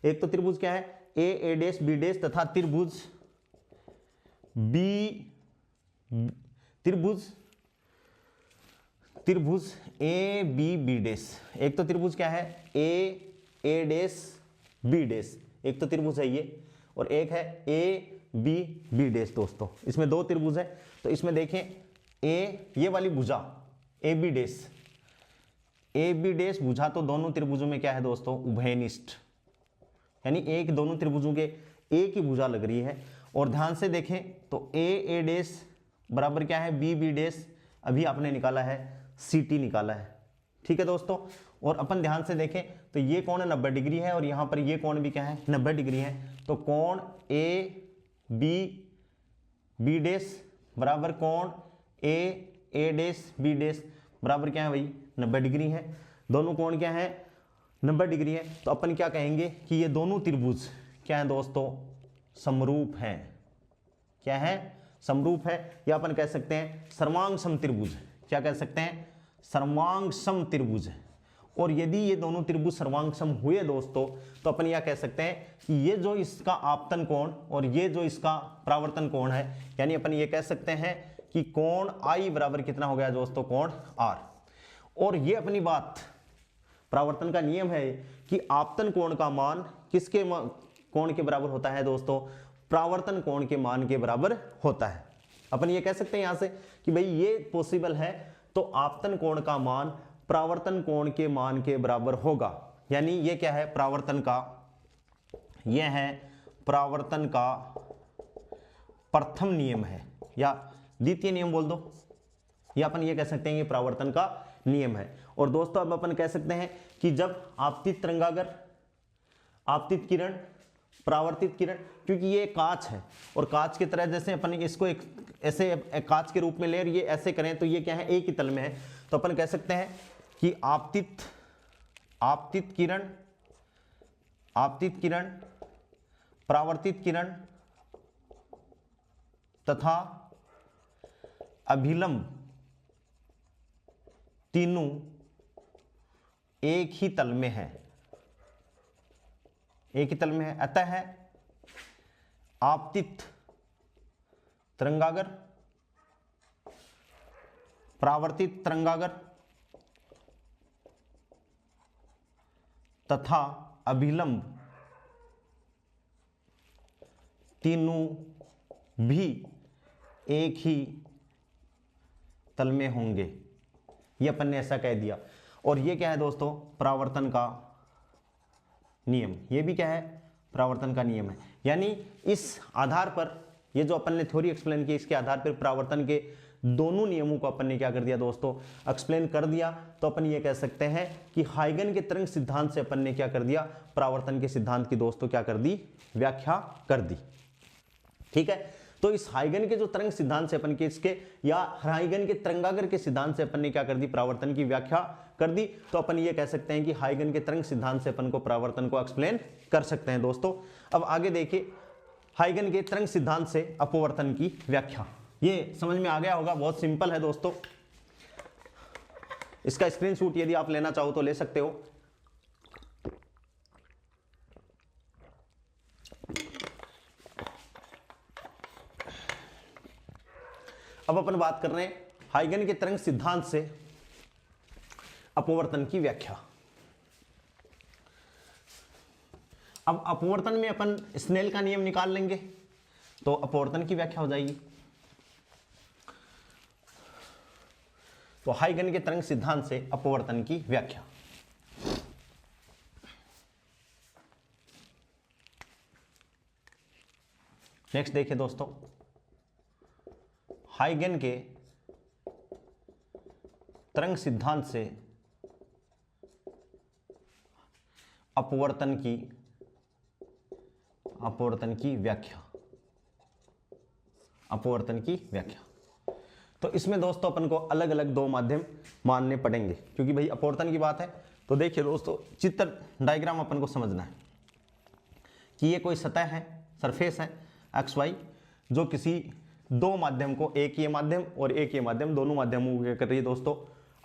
एक तो त्रिभुज क्या है ए डैश बी डैश तथा त्रिभुज ए बी बी डैश, एक तो त्रिभुज क्या है ए डैश बी डैश, एक तो त्रिभुज है ये, और एक है ए बी बी डैश। दोस्तों इसमें दो त्रिभुज है, तो इसमें देखें ये वाली भुजा ए बी डैश भुजा तो दोनों त्रिभुजों में क्या है दोस्तों उभयनिष्ठ, यानी एक दोनों त्रिभुजों के एक ही भुजा लग रही है। और ध्यान से देखें तो ए डैश बराबर क्या है बी डैश, अभी आपने निकाला है सी निकाला है, ठीक है दोस्तों। और अपन ध्यान से देखें तो ये कोण 90 डिग्री है और यहाँ पर ये कोण भी क्या है 90 डिग्री है, तो कोण ए बी डैश बराबर कोण ए डैश बी डैश बराबर क्या है भाई 90 डिग्री है, दोनों कोण क्या है 90 डिग्री है। तो अपन क्या कहेंगे कि ये दोनों त्रिभुज क्या है दोस्तों समरूप हैं, क्या है समरूप है, या अपन कह सकते हैं सर्वांग सम त्रिभुज, क्या कह सकते हैं सर्वांग सम त्रिभुज। और यदि ये दोनों त्रिभुज सर्वांग सम हुए दोस्तों तो अपन यह कह सकते हैं कि ये जो इसका आपतन कोण और ये जो इसका परावर्तन कोण है, यानी अपन ये कह सकते हैं कि कोण आई बराबर कितना हो गया दोस्तों कोण आर। और ये अपनी बात परावर्तन का नियम है कि आपतन कोण का मान किसके कोण के बराबर होता है दोस्तों परावर्तन कोण के मान के बराबर होता है। अपन ये कह सकते हैं यहां से कि भाई ये पॉसिबल है तो आपतन कोण का मान परावर्तन कोण के मान के बराबर होगा, यानी ये क्या है परावर्तन का, ये है परावर्तन का प्रथम नियम है या द्वितीय नियम बोल दो, या अपन ये कह सकते हैं ये परावर्तन का नियम है। और दोस्तों अब अपन कह सकते हैं कि जब आपतित तरंगागर, आपतित किरण, परावर्तित किरण, क्योंकि ये कांच है और कांच की तरह जैसे अपन इसको एक ऐसे कांच के रूप में ले और ये ऐसे करें तो ये क्या है एक ही तल में है, तो अपन कह सकते हैं कि आपतित किरण, परावर्तित किरण तथा अभिलंब तीनों एक ही तल में है, एक ही तल में है। अतः है आपतित तरंगागर, परावर्तित तरंगागर तथा अभिलंब तीनों भी एक ही तल में होंगे, ये अपन ने ऐसा कह दिया। और ये क्या है दोस्तों परावर्तन का नियम, ये भी क्या है परावर्तन का नियम है। यानी इस आधार पर ये जो अपन ने थ्योरी एक्सप्लेन की इसके आधार पर परावर्तन के दोनों नियमों को अपन ने क्या कर दिया दोस्तों एक्सप्लेन कर दिया। तो अपन ये कह सकते हैं कि हाइगन के तरंग सिद्धांत से अपन ने क्या कर दिया परावर्तन के सिद्धांत की दोस्तों क्या कर दी व्याख्या कर दी, ठीक है। तो इस हाइगन के जो तरंग सिद्धांत से अपन के इसके या हाइगन के तरंगागर के सिद्धांत से अपन ने क्या कर दी परावर्तन की व्याख्या कर दी। तो अपन ये कह सकते हैं कि हाइगन के तरंग सिद्धांत से अपन को परावर्तन को एक्सप्लेन कर सकते हैं दोस्तों। अब आगे देखिए हाइगन के तरंग सिद्धांत से अपवर्तन की व्याख्या, ये समझ में आ गया होगा, बहुत सिंपल है दोस्तों। इसका स्क्रीनशॉट यदि आप लेना चाहो तो ले सकते हो। अब अपन बात कर रहे हैं हाइगन के तरंग सिद्धांत से अपवर्तन की व्याख्या। अब अपवर्तन में अपन स्नेल का नियम निकाल लेंगे तो अपवर्तन की व्याख्या हो जाएगी। तो हाइगन के तरंग सिद्धांत से अपवर्तन की व्याख्या, नेक्स्ट देखिए दोस्तों हाइगन के तरंग सिद्धांत से अपवर्तन की व्याख्या, अपवर्तन की व्याख्या। तो इसमें दोस्तों अपन को अलग अलग दो माध्यम मानने पड़ेंगे क्योंकि भाई अपवर्तन की बात है। तो देखिए दोस्तों चित्र डायग्राम अपन को समझना है कि ये कोई सतह है, सरफेस है एक्स वाई, जो किसी दो माध्यम को, एक ये माध्यम और एक ये माध्यम, दोनों माध्यमों को क्या कर रही है दोस्तों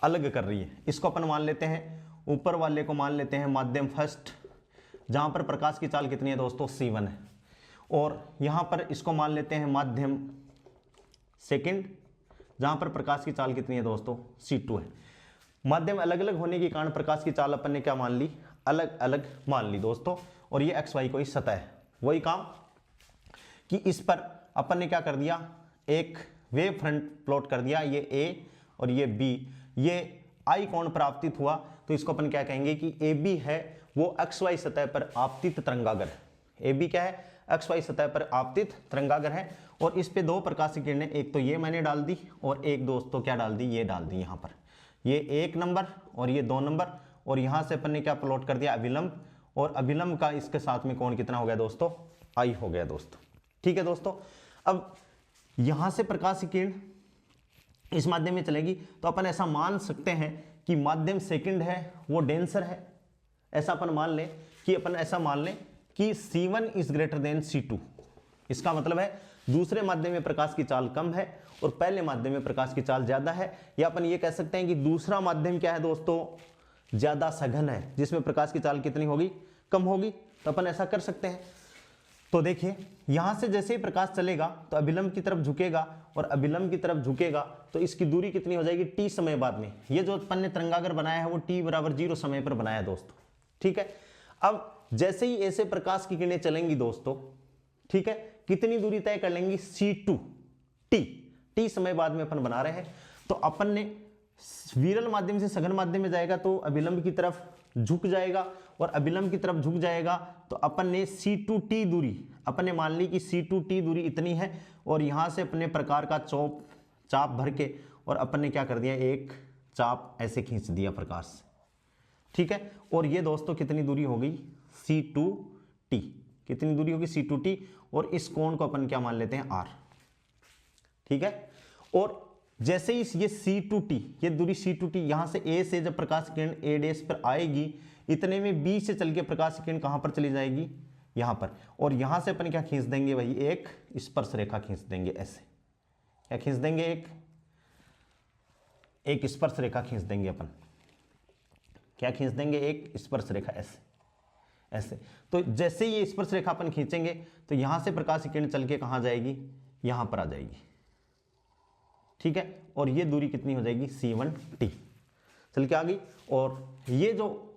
अलग कर रही है। इसको अपन मान लेते हैं, ऊपर वाले को मान लेते हैं माध्यम फर्स्ट, जहां पर प्रकाश की चाल कितनी है दोस्तों, c1 है, और यहां पर इसको मान लेते हैं माध्यम सेकंड, जहां पर प्रकाश की चाल कितनी है दोस्तों, c2 है। माध्यम अलग अलग होने के कारण प्रकाश की चाल अपन ने क्या मान ली, अलग अलग मान ली दोस्तों। और ये एक्स वाई कोई सतह है। वही काम कि इस पर अपन ने क्या कर दिया, एक वेव फ्रंट प्लॉट कर दिया, ये ए और ये बी, ये आई कोण पर आपतित हुआ, तो इसको अपन क्या कहेंगे कि ए बी है वो एक्स वाई सतह पर आपतित तरंगागर है। ए बी क्या है, एक्स वाई सतह पर आपतित तरंगागर है। और इस पे दो प्रकाश की किरणें, एक तो ये मैंने डाल दी और एक दोस्तों क्या डाल दी, ये डाल दी यहाँ पर, ये 1 नंबर और ये 2 नंबर, और यहाँ से अपन ने क्या प्लॉट कर दिया, अभिलंब, और अभिलंब का इसके साथ में कोण कितना हो गया दोस्तों, आई हो गया दोस्तों। ठीक है दोस्तों, अब यहाँ से प्रकाश की किरण इस माध्यम में चलेगी, तो अपन ऐसा मान सकते हैं कि माध्यम सेकंड है वो डेंसर है। ऐसा अपन मान लें कि अपन ऐसा मान लें कि C1 is greater than C2। इसका मतलब है दूसरे माध्यम में प्रकाश की चाल कम है और पहले माध्यम में प्रकाश की चाल ज्यादा है, या अपन ये कह सकते हैं कि दूसरा माध्यम क्या है दोस्तों, ज्यादा सघन है, जिसमें प्रकाश की चाल कितनी होगी, कम होगी। तो अपन ऐसा कर सकते हैं। तो देखिए यहां से जैसे ही प्रकाश चलेगा तो अभिलंब की तरफ झुकेगा, और अभिलंब की तरफ झुकेगा तो इसकी दूरी कितनी हो जाएगी, t समय बाद में। ये जो अपन ने तरंगागर बनाया है वो t बराबर 0 समय पर बनाया है दोस्तों। ठीक है, अब जैसे ही ऐसे प्रकाश की किरणें चलेंगी दोस्तों, ठीक है, कितनी दूरी तय कर लेंगी, c2 t समय बाद में अपन बना रहे हैं। तो अपन ने विरल माध्यम से सघन माध्यम में जाएगा तो अभिलंब की तरफ झुक जाएगा, और अभिलंब की तरफ झुक जाएगा तो अपन ने C2T दूरी अपन ने मान ली कि C2T दूरी इतनी है, और यहां से अपने प्रकार का चाप भर के और अपन ने क्या कर दिया, एक चाप ऐसे खींच दिया प्रकाश से। ठीक है, और ये दोस्तों कितनी दूरी हो गई, C2T, कितनी दूरी होगी, C2T, और इस कोण को अपन क्या मान लेते हैं, R। ठीक है, और जैसे ही ये C2T, ये दूरी C2T, यहां से A से जब प्रकाश किरण A डैश पर आएगी, इतने में B से चल के प्रकाश किरण कहां पर चली जाएगी, यहां पर, और यहां से अपन क्या खींच देंगे, वही एक स्पर्श रेखा खींच देंगे। ऐसे क्या खींच देंगे, एक स्पर्श रेखा खींच देंगे अपन। क्या खींच देंगे, एक स्पर्श रेखा, ऐसे। तो जैसे ये स्पर्श रेखा अपन खींचेंगे तो यहां से प्रकाश किरण चल के कहां जाएगी, यहां पर आ जाएगी। ठीक है, और ये दूरी कितनी हो जाएगी, C1T, चल के आ गई। और ये जो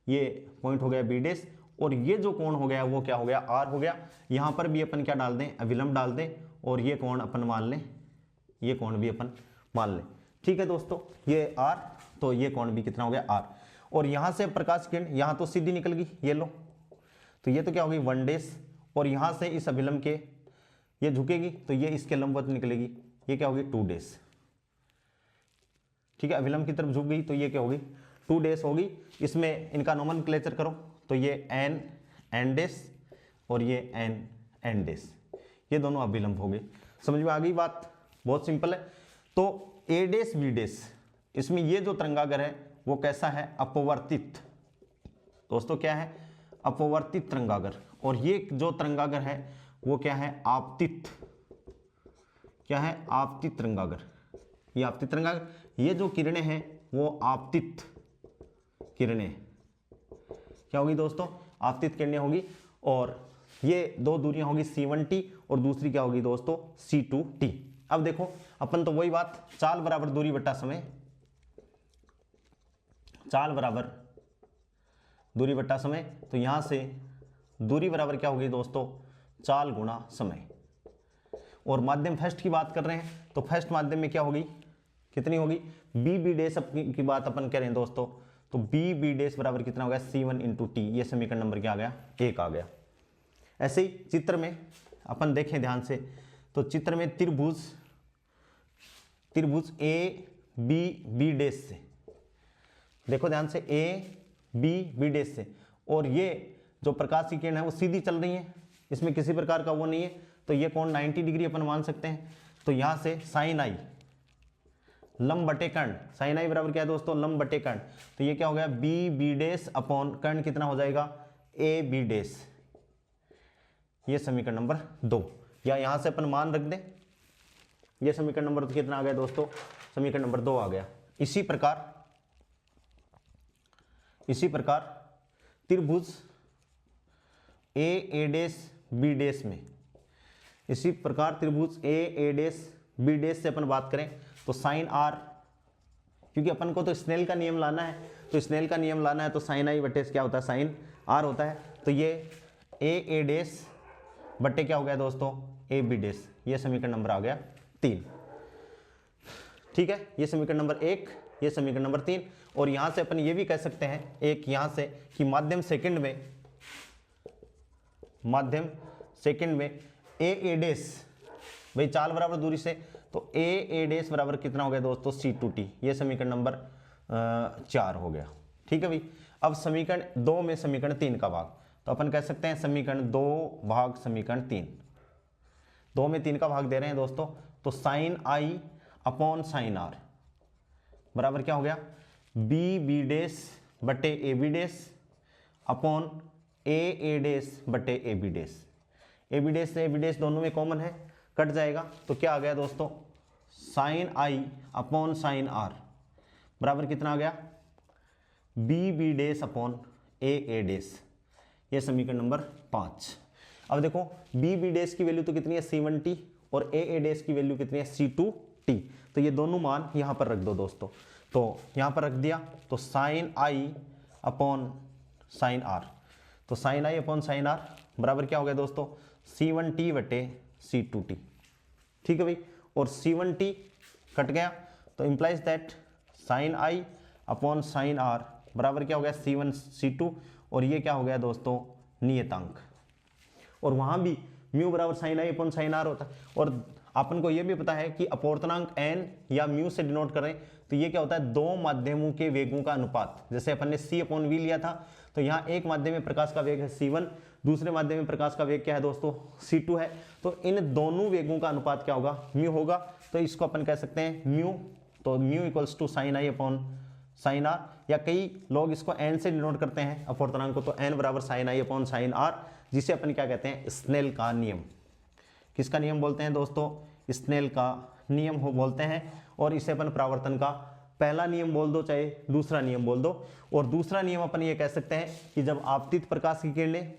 ये पॉइंट हो गया B डैश, और ये जो कोण हो गया वो क्या हो गया, R हो गया। यहां पर भी अपन क्या डाल दें, अभिलंब डाल दें, और ये कोण अपन मान लें, ये कोण भी अपन मान लें। ठीक है दोस्तों, ये R, तो ये कोण भी कितना हो गया, R। और यहां से प्रकाश किरण यहां तो सीधी निकल गई, ये लो, तो ये तो क्या हो गई 1 डैश, और यहां से इस अभिलंब के ये झुकेगी तो ये इसके लंबवत निकलेगी, ये क्या होगी, 2 डैश। ठीक है, अभिलंब की तरफ झुक गई तो ये क्या होगी, 2 डैश होगी। इसमें इनका नोमेनक्लेचर करो तो ये N डैश और ये N डैश, ये दोनों अभिलंब हो गए। समझ में आ गई बात, बहुत सिंपल है। तो A डैश B डैश, इसमें ये जो तरंगागर है वो कैसा है, अपवर्तित। दोस्तों क्या है, अपवर्तित तरंगागर। और ये जो तरंगागर है वो क्या है, आपतित। क्या है, आपतित तरंगागर। ये आपतित तरंगागर, ये जो किरणें हैं वो आपतित किरणें क्या होगी दोस्तों, आपतित किरणें होगी। और ये दो दूरियां होगी C1T और दूसरी क्या होगी दोस्तों, C2T। अब देखो अपन तो वही बात, चाल बराबर दूरी बटा समय, चाल बराबर दूरी बटा समय, तो यहां से दूरी बराबर क्या होगी दोस्तों, चाल गुणा समय। और माध्यम फर्स्ट की बात कर रहे हैं तो फर्स्ट माध्यम में क्या होगी, कितनी होगी, B डैश की बात अपन कह रहे हैं दोस्तों, तो B डैश बराबर कितना हो गया, C1 × T। ये समीकरण नंबर क्या आ गया, 1 आ गया। ऐसे ही चित्र में अपन देखें ध्यान से, तो चित्र में त्रिभुज B डैश से, देखो ध्यान से, B डैश से, और ये जो प्रकाश की किरण है वो सीधी चल रही है, इसमें किसी प्रकार का वो नहीं है, तो ये कोण 90 डिग्री अपन मान सकते हैं। तो यहां से साइन आई लंब बटे कर्ण, साइन आई बराबर क्या है दोस्तों, लंब बटे कर्ण। तो ये क्या हो गया, B डैश अपॉन कर्ण कितना हो जाएगा, AB डैश। ये समीकरण नंबर 2, या यहां से अपन मान रख दें, ये समीकरण नंबर कितना आ गया दोस्तों, समीकरण नंबर 2 आ गया। इसी प्रकार त्रिभुज ए डैश बी डैश में, इसी प्रकार त्रिभुज ए डैश बी डैश से अपन बात करें तो साइन आर, क्योंकि अपन को तो स्नेल का नियम लाना है, तो स्नेल का नियम लाना है तो साइन आई बटे क्या होता है, साइन आर होता है। तो ये ए डैश बटे क्या हो गया दोस्तों, ए बी डैश। ये समीकरण नंबर आ गया 3। ठीक है, ये समीकरण नंबर 1, ये समीकरण नंबर 3। और यहां से अपन ये भी कह सकते हैं एक यहां से कि माध्यम सेकंड में ए डैश, भाई चाल बराबर दूरी से, तो ए डैश बराबर कितना हो गया दोस्तों, C2T। ये समीकरण नंबर 4 हो गया। ठीक है भाई। अब समीकरण 2 में समीकरण 3 का भाग, तो अपन कह सकते हैं समीकरण 2 भाग समीकरण 3, 2 में 3 का भाग दे रहे हैं दोस्तों, तो sine i upon sine r बराबर क्या हो गया, बी बी डैश बटे a b dash upon a dash बटे a b dash. A b dash से ए बी डैश दोनों में कॉमन है, कट जाएगा, तो क्या आ गया दोस्तों, sine i upon sine r बराबर कितना आ गया, b b dash upon a dash. ये समीकरण नंबर 5। अब देखो बी बी डैश की वैल्यू तो कितनी है, C1T, और ए डैश की वैल्यू कितनी है, C2T। तो ये दोनों मान यहां पर रख दो दोस्तों, तो यहां पर रख दिया, तो sine i upon sine r, तो sine i upon sine r बराबर क्या हो गया दोस्तों, C1T बटे C2T। ठीक है भाई, और C1T कट गया, तो implies that sine i upon sine r बराबर क्या हो गया, C1 C2, और ये क्या हो गया दोस्तों, नियतांक। और वहां भी म्यू बराबर sine i upon sine r होता है, और अपन को ये भी पता है कि अपवर्तनांक n या म्यू से डिनोट करें तो ये क्या होता है, दो माध्यमों के वेगों का अनुपात। जैसे अपन ने c अपॉन v लिया था, तो यहाँ एक माध्यम में प्रकाश का वेग है c1, दूसरे माध्यम में प्रकाश का वेग क्या है दोस्तों, c2 है। तो इन दोनों वेगों का अनुपात क्या होगा, म्यू होगा। तो इसको अपन कह सकते हैं म्यू, तो mu equals to sine i upon sine r, या कई लोग इसको n से डिनोट करते हैं अपवर्तनांक को, तो n बराबर sine i upon sine r, जिसे अपन क्या कहते हैं, स्नेल का नियम। किसका नियम बोलते हैं दोस्तों, स्नेल का नियम हो बोलते हैं। और इसे अपन परावर्तन का पहला नियम बोल दो, चाहे दूसरा नियम बोल दो। और दूसरा नियम अपन ये कह सकते हैं कि जब आपतित प्रकाश की किरणें,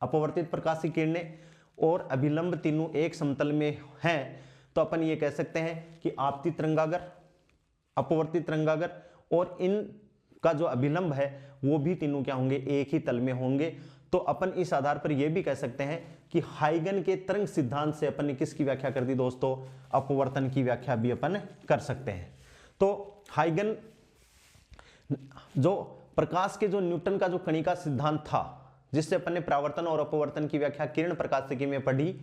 अपवर्तित प्रकाश की किरणें और अभिलंब तीनों एक समतल में हैं, तो अपन ये कह सकते हैं कि आपतित तरंगागर, अपवर्तित तरंगागर और इन का जो अभिलंब है वो भी तीनों क्या होंगे, एक ही तल में होंगे। तो अपन इस आधार पर यह भी कह सकते हैं कि हाइगन के तरंग सिद्धांत से अपन ने किसकी व्याख्या कर दी दोस्तों, अपवर्तन की व्याख्या भी अपन कर सकते हैं। तो हाइगन जो प्रकाश के जो न्यूटन का जो कणिका सिद्धांत था, जिससे अपन ने परावर्तन और अपवर्तन की व्याख्या किरण प्रकाशिकी में पढ़ी,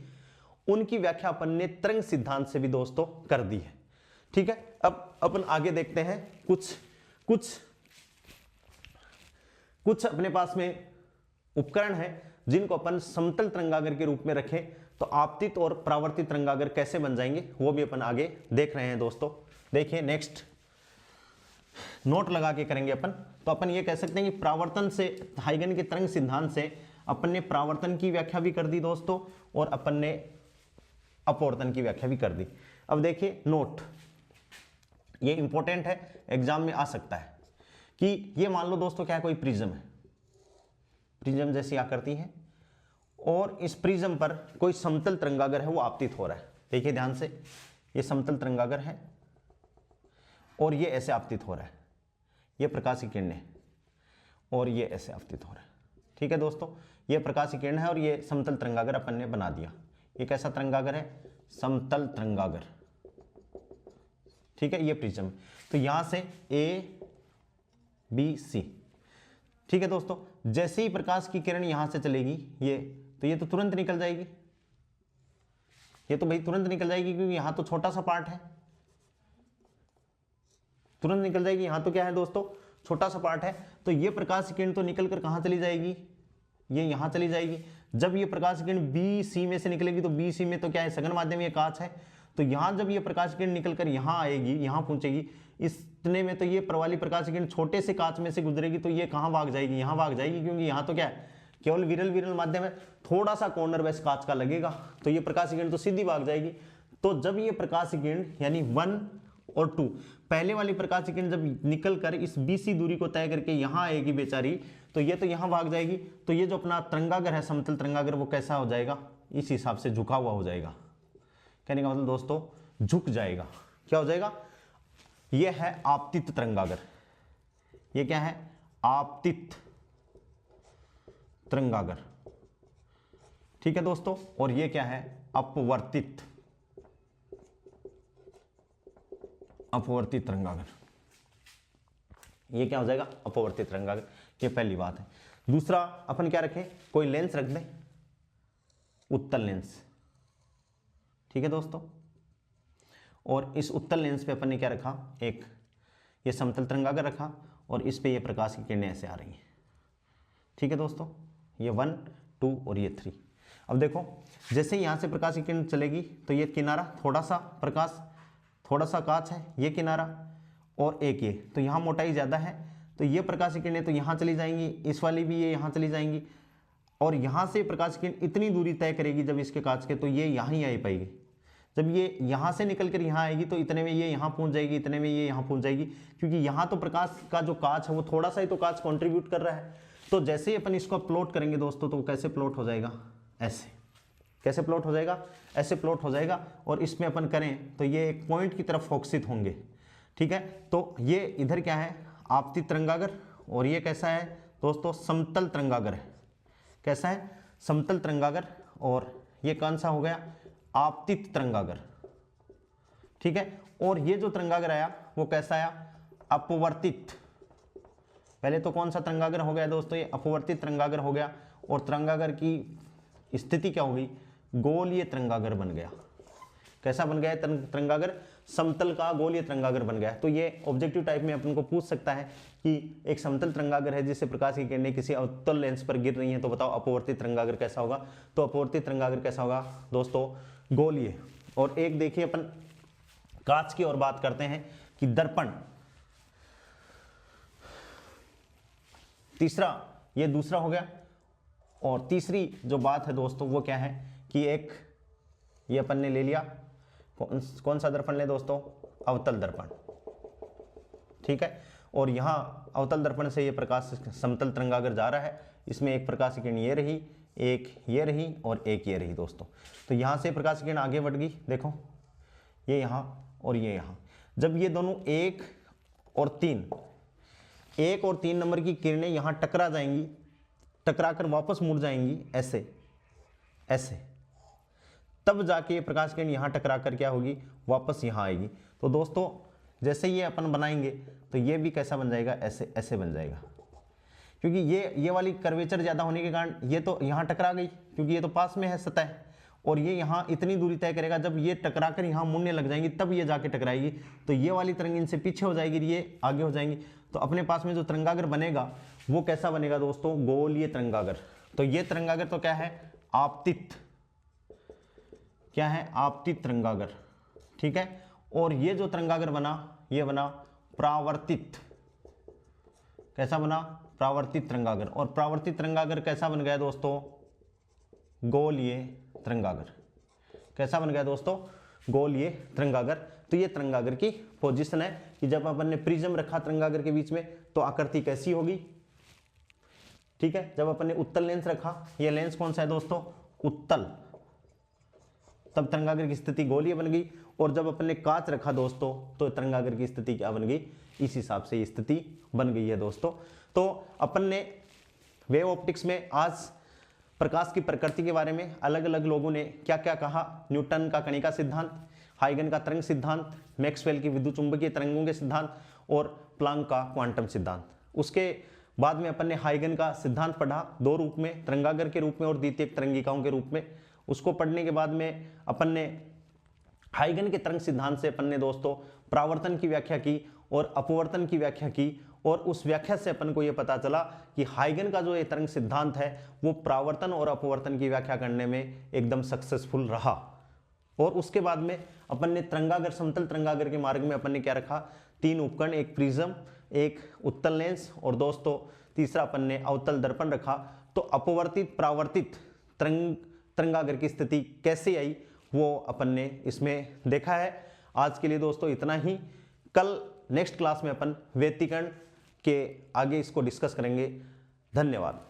उनकी व्याख्या अपन ने तरंग सिद्धांत से भी दोस्तों कर दी है। ठीक है, अब अपन आगे देखते हैं कुछ अपने पास में उपकरण है जिनको अपन समतल तरंगागर के रूप में रखें, तो आपतित और परावर्तित तरंगागर कैसे बन जाएंगे वो भी अपन आगे देख रहे हैं दोस्तों। देखिए नेक्स्ट नोट लगा के करेंगे अपन। तो अपन ये कह सकते हैं कि परावर्तन से, हाइगन के तरंग सिद्धांत से अपन ने परावर्तन की व्याख्या भी कर दी दोस्तों, और अपन ने अपवर्तन की व्याख्या भी कर दी। अब देखिए नोट, ये इंपॉर्टेंट है, एग्जाम में आ सकता है कि ये मान लो दोस्तों क्या है, कोई प्रिज्म है, प्रिज्म जैसी आकृति है, और इस प्रिज्म पर कोई समतल तरंगागर है, वो आपतित हो रहा है। देखिए ध्यान से, ये समतल तरंगागर है और ये ऐसे आपतित हो रहा है, ये प्रकाश की किरण है और ये ऐसे आपतित हो रहा है। ठीक है दोस्तों, ये प्रकाश की किरण है और ये समतल तरंगागर अपन ने बना दिया। ये कैसा तरंगागर है, समतल तरंगागर। ठीक है, ये प्रिज्म। तो यहां से ए बी सी। ठीक है दोस्तों, जैसे ही प्रकाश की किरण यहां से चलेगी ये तो तुरंत निकल जाएगी, ये तो भाई तुरंत निकल जाएगी, क्योंकि यहां तो छोटा सा पार्ट है, तुरंत निकल जाएगी। यहां तो क्या है दोस्तों, छोटा सा पार्ट है। तो ये प्रकाश की किरण तो निकल कर कहां चली जाएगी, ये यहां चली जाएगी। जब ये प्रकाश की किरण बी सी में से निकलेगी, तो बी सी में तो क्या है, सघन माध्यम, ये कांच है। तो यहां जब ये प्रकाश किरण निकल कर यहां आएगी, यहां पहुंचेगी, इतने में तो ये प्रवाली प्रकाश किरण छोटे से कांच में से गुजरेगी, तो ये कहां भाग जाएगी, यहां भाग जाएगी, क्योंकि यहां तो क्या है, केवल विरल माध्यम है, थोड़ा सा कॉर्नर वैसे कांच का लगेगा, तो ये प्रकाश किरण तो सीधी भाग जाएगी। तो जब ये प्रकाश किरण यानी 1 और 2। पहले वाली प्रकाश की किरण जब निकल कर इस BC दूरी को तय करके यहाँ आएगी बेचारी, तो ये तो यहाँ भाग जाएगी, तो ये जो अपना तरंगागर है, समतल तरंगागर, वो कैसा हो जाएगा, इस हिसाब से झुका हुआ हो जाएगा। कहने का मतलब दोस्तों झुक जाएगा। क्या हो जाएगा, ये है आपतित तरंगागर। ये क्या है, आपतित तरंगागर। ठीक है दोस्तों, और ये क्या है, अपवर्तित तरंगागर। ये क्या हो जाएगा, अपवर्तित तरंगागर। ये पहली बात है। दूसरा अपन क्या रखें, कोई लेंस रख दें, उत्तल लेंस। ठीक है दोस्तों, और इस उत्तल लेंस पे अपन ने क्या रखा, एक ये समतल तरंगागर रखा, और इस पे ये प्रकाश की किरणें ऐसे आ रही हैं। ठीक है दोस्तों, ये 1, 2 और ये 3। अब देखो, जैसे यहाँ से प्रकाश की किरण चलेगी तो ये किनारा थोड़ा सा कांच है, ये किनारा और एक ये, तो यहाँ मोटाई ज़्यादा है, तो ये प्रकाश की किरणें तो यहाँ चली जाएंगी, इस वाली भी ये यहाँ चली जाएंगी, और यहाँ से प्रकाश की किरण इतनी दूरी तय करेगी जब इसके कांच के, तो ये यहाँ ही आ पाएगी। जब ये यहाँ से निकल कर यहाँ आएगी तो इतने में ये यहाँ पहुँच जाएगी, इतने में ये यहाँ पहुँच जाएगी, क्योंकि यहाँ तो प्रकाश का जो कांच है वो थोड़ा सा ही तो कांच कंट्रीब्यूट कर रहा है। तो जैसे ही अपन इसको प्लॉट करेंगे दोस्तों, तो कैसे प्लॉट हो जाएगा, ऐसे। कैसे प्लॉट हो जाएगा, ऐसे प्लॉट हो जाएगा, और इसमें अपन करें तो ये एक पॉइंट की तरफ फोकसित होंगे। ठीक है, तो ये इधर क्या है, आपतित तरंगागर, और ये कैसा है दोस्तों, समतल तरंगागर है। कैसा है, समतल तरंगागर, और ये कौन सा हो गया, आपतित तरंगागर। ठीक है, और ये जो तरंगागर आया वो कैसा आया, अपवर्तित। पहले तो कौन सा तरंगागर हो गया दोस्तों, ये अपवर्तित तरंगागर हो गया, और तरंगागर की स्थिति क्या हो गई, गोलीय तरंगागर बन गया। कैसा बन गया तरंगागर, समतल का गोलीय तरंगागर बन गया। तो ये ऑब्जेक्टिव टाइप में अपन को पूछ सकता है कि एक समतल तरंगागर है जिससे प्रकाश की किरणें किसी अवतल लेंस पर गिर रही हैं, तो बताओ अपवर्तित तरंगागर कैसा होगा। तो अपवर्तित तरंगागर कैसा होगा दोस्तों, गोलीय। और एक देखिए अपन कांच की और बात करते हैं कि दर्पण, तीसरा ये दूसरा हो गया। और तीसरी जो बात है दोस्तों वो क्या है कि एक ये अपन ने ले लिया, कौन सा दर्पण ले दोस्तों, अवतल दर्पण। ठीक है, और यहाँ अवतल दर्पण से ये प्रकाश समतल तरंगागर जा रहा है, इसमें एक प्रकाश की किरण ये रही, एक ये रही और एक ये रही दोस्तों। तो यहाँ से प्रकाश की किरण आगे बढ़ गई, देखो ये यहाँ और ये यहाँ। जब ये दोनों 1 और 3 नंबर की किरणें यहाँ टकरा जाएंगी, टकरा कर वापस मुड़ जाएंगी ऐसे ऐसे, तब जाके ये प्रकाश किरण यहाँ टकरा कर क्या होगी, वापस यहाँ आएगी। तो दोस्तों जैसे ये अपन बनाएंगे तो ये भी कैसा बन जाएगा, ऐसे ऐसे बन जाएगा, क्योंकि ये वाली कर्वेचर ज़्यादा होने के कारण ये तो यहाँ टकरा गई, क्योंकि ये तो पास में है सतह, और ये यहाँ इतनी दूरी तय करेगा। जब ये टकरा कर यहाँ मुड़ने लग जाएंगी तब ये जाके टकराएगी, तो ये वाली तरंग इनसे पीछे हो जाएगी, ये आगे हो जाएंगी। तो अपने पास में जो तरंगागर बनेगा वो कैसा बनेगा दोस्तों, गोलीय तरंगागर। तो ये तरंगागर तो क्या है, आपतित, क्या है, आपतित तरंगागर। ठीक है, और ये जो तरंगागर बना ये बना परावर्तित। कैसा बना, परावर्तित तरंगागर। और परावर्तित तरंगागर कैसा बन गया दोस्तों, गोलीय तरंगागर। कैसा बन गया दोस्तों, गोलीय तरंगागर। तो ये तरंगागर की पोजीशन है कि जब अपन ने प्रिज्म रखा तरंगागर के बीच में तो आकृति कैसी होगी। ठीक है, जब अपन ने उत्तल लेंस रखा, ये लेंस कौन सा है दोस्तों, उत्तल, तब तरंगागर की स्थिति गोलीय बन गई। और जब अपन ने कांच रखा दोस्तों तो तरंगागर की स्थिति क्या बन गई, इस हिसाब से ये स्थिति बन गई है दोस्तों। तो अपन ने वेव ऑप्टिक्स में आज प्रकाश की प्रकृति के बारे में अलग अलग लोगों ने क्या क्या कहा, न्यूटन का कणिका सिद्धांत, हाइगन का तरंग सिद्धांत, मैक्सवेल की विद्युत चुंबकीय तरंगों के सिद्धांत और प्लांक का क्वांटम सिद्धांत। उसके बाद में अपन ने हाइगन का सिद्धांत पढ़ा, दो रूप में, तरंगागर के रूप में और द्वितीयक तरंगिकाओं के रूप में। उसको पढ़ने के बाद में अपन ने हाइगन के तरंग सिद्धांत से अपन ने दोस्तों परावर्तन की व्याख्या की और अपवर्तन की व्याख्या की, और उस व्याख्या से अपन को यह पता चला कि हाइगन का जो ये तरंग सिद्धांत है वो परावर्तन और अपवर्तन की व्याख्या करने में एकदम सक्सेसफुल रहा। और उसके बाद में अपन ने तरंगागर, समतल तरंगागर के मार्ग में अपन ने क्या रखा, 3 उपकरण, एक प्रिज्म, एक उत्तल लेंस और दोस्तों तीसरा अपन ने अवतल दर्पण रखा। तो अपवर्तित परावर्तित तरंगागर की स्थिति कैसे आई वो अपन ने इसमें देखा है। आज के लिए दोस्तों इतना ही। कल नेक्स्ट क्लास में अपन व्यतिकरण के आगे इसको डिस्कस करेंगे। धन्यवाद।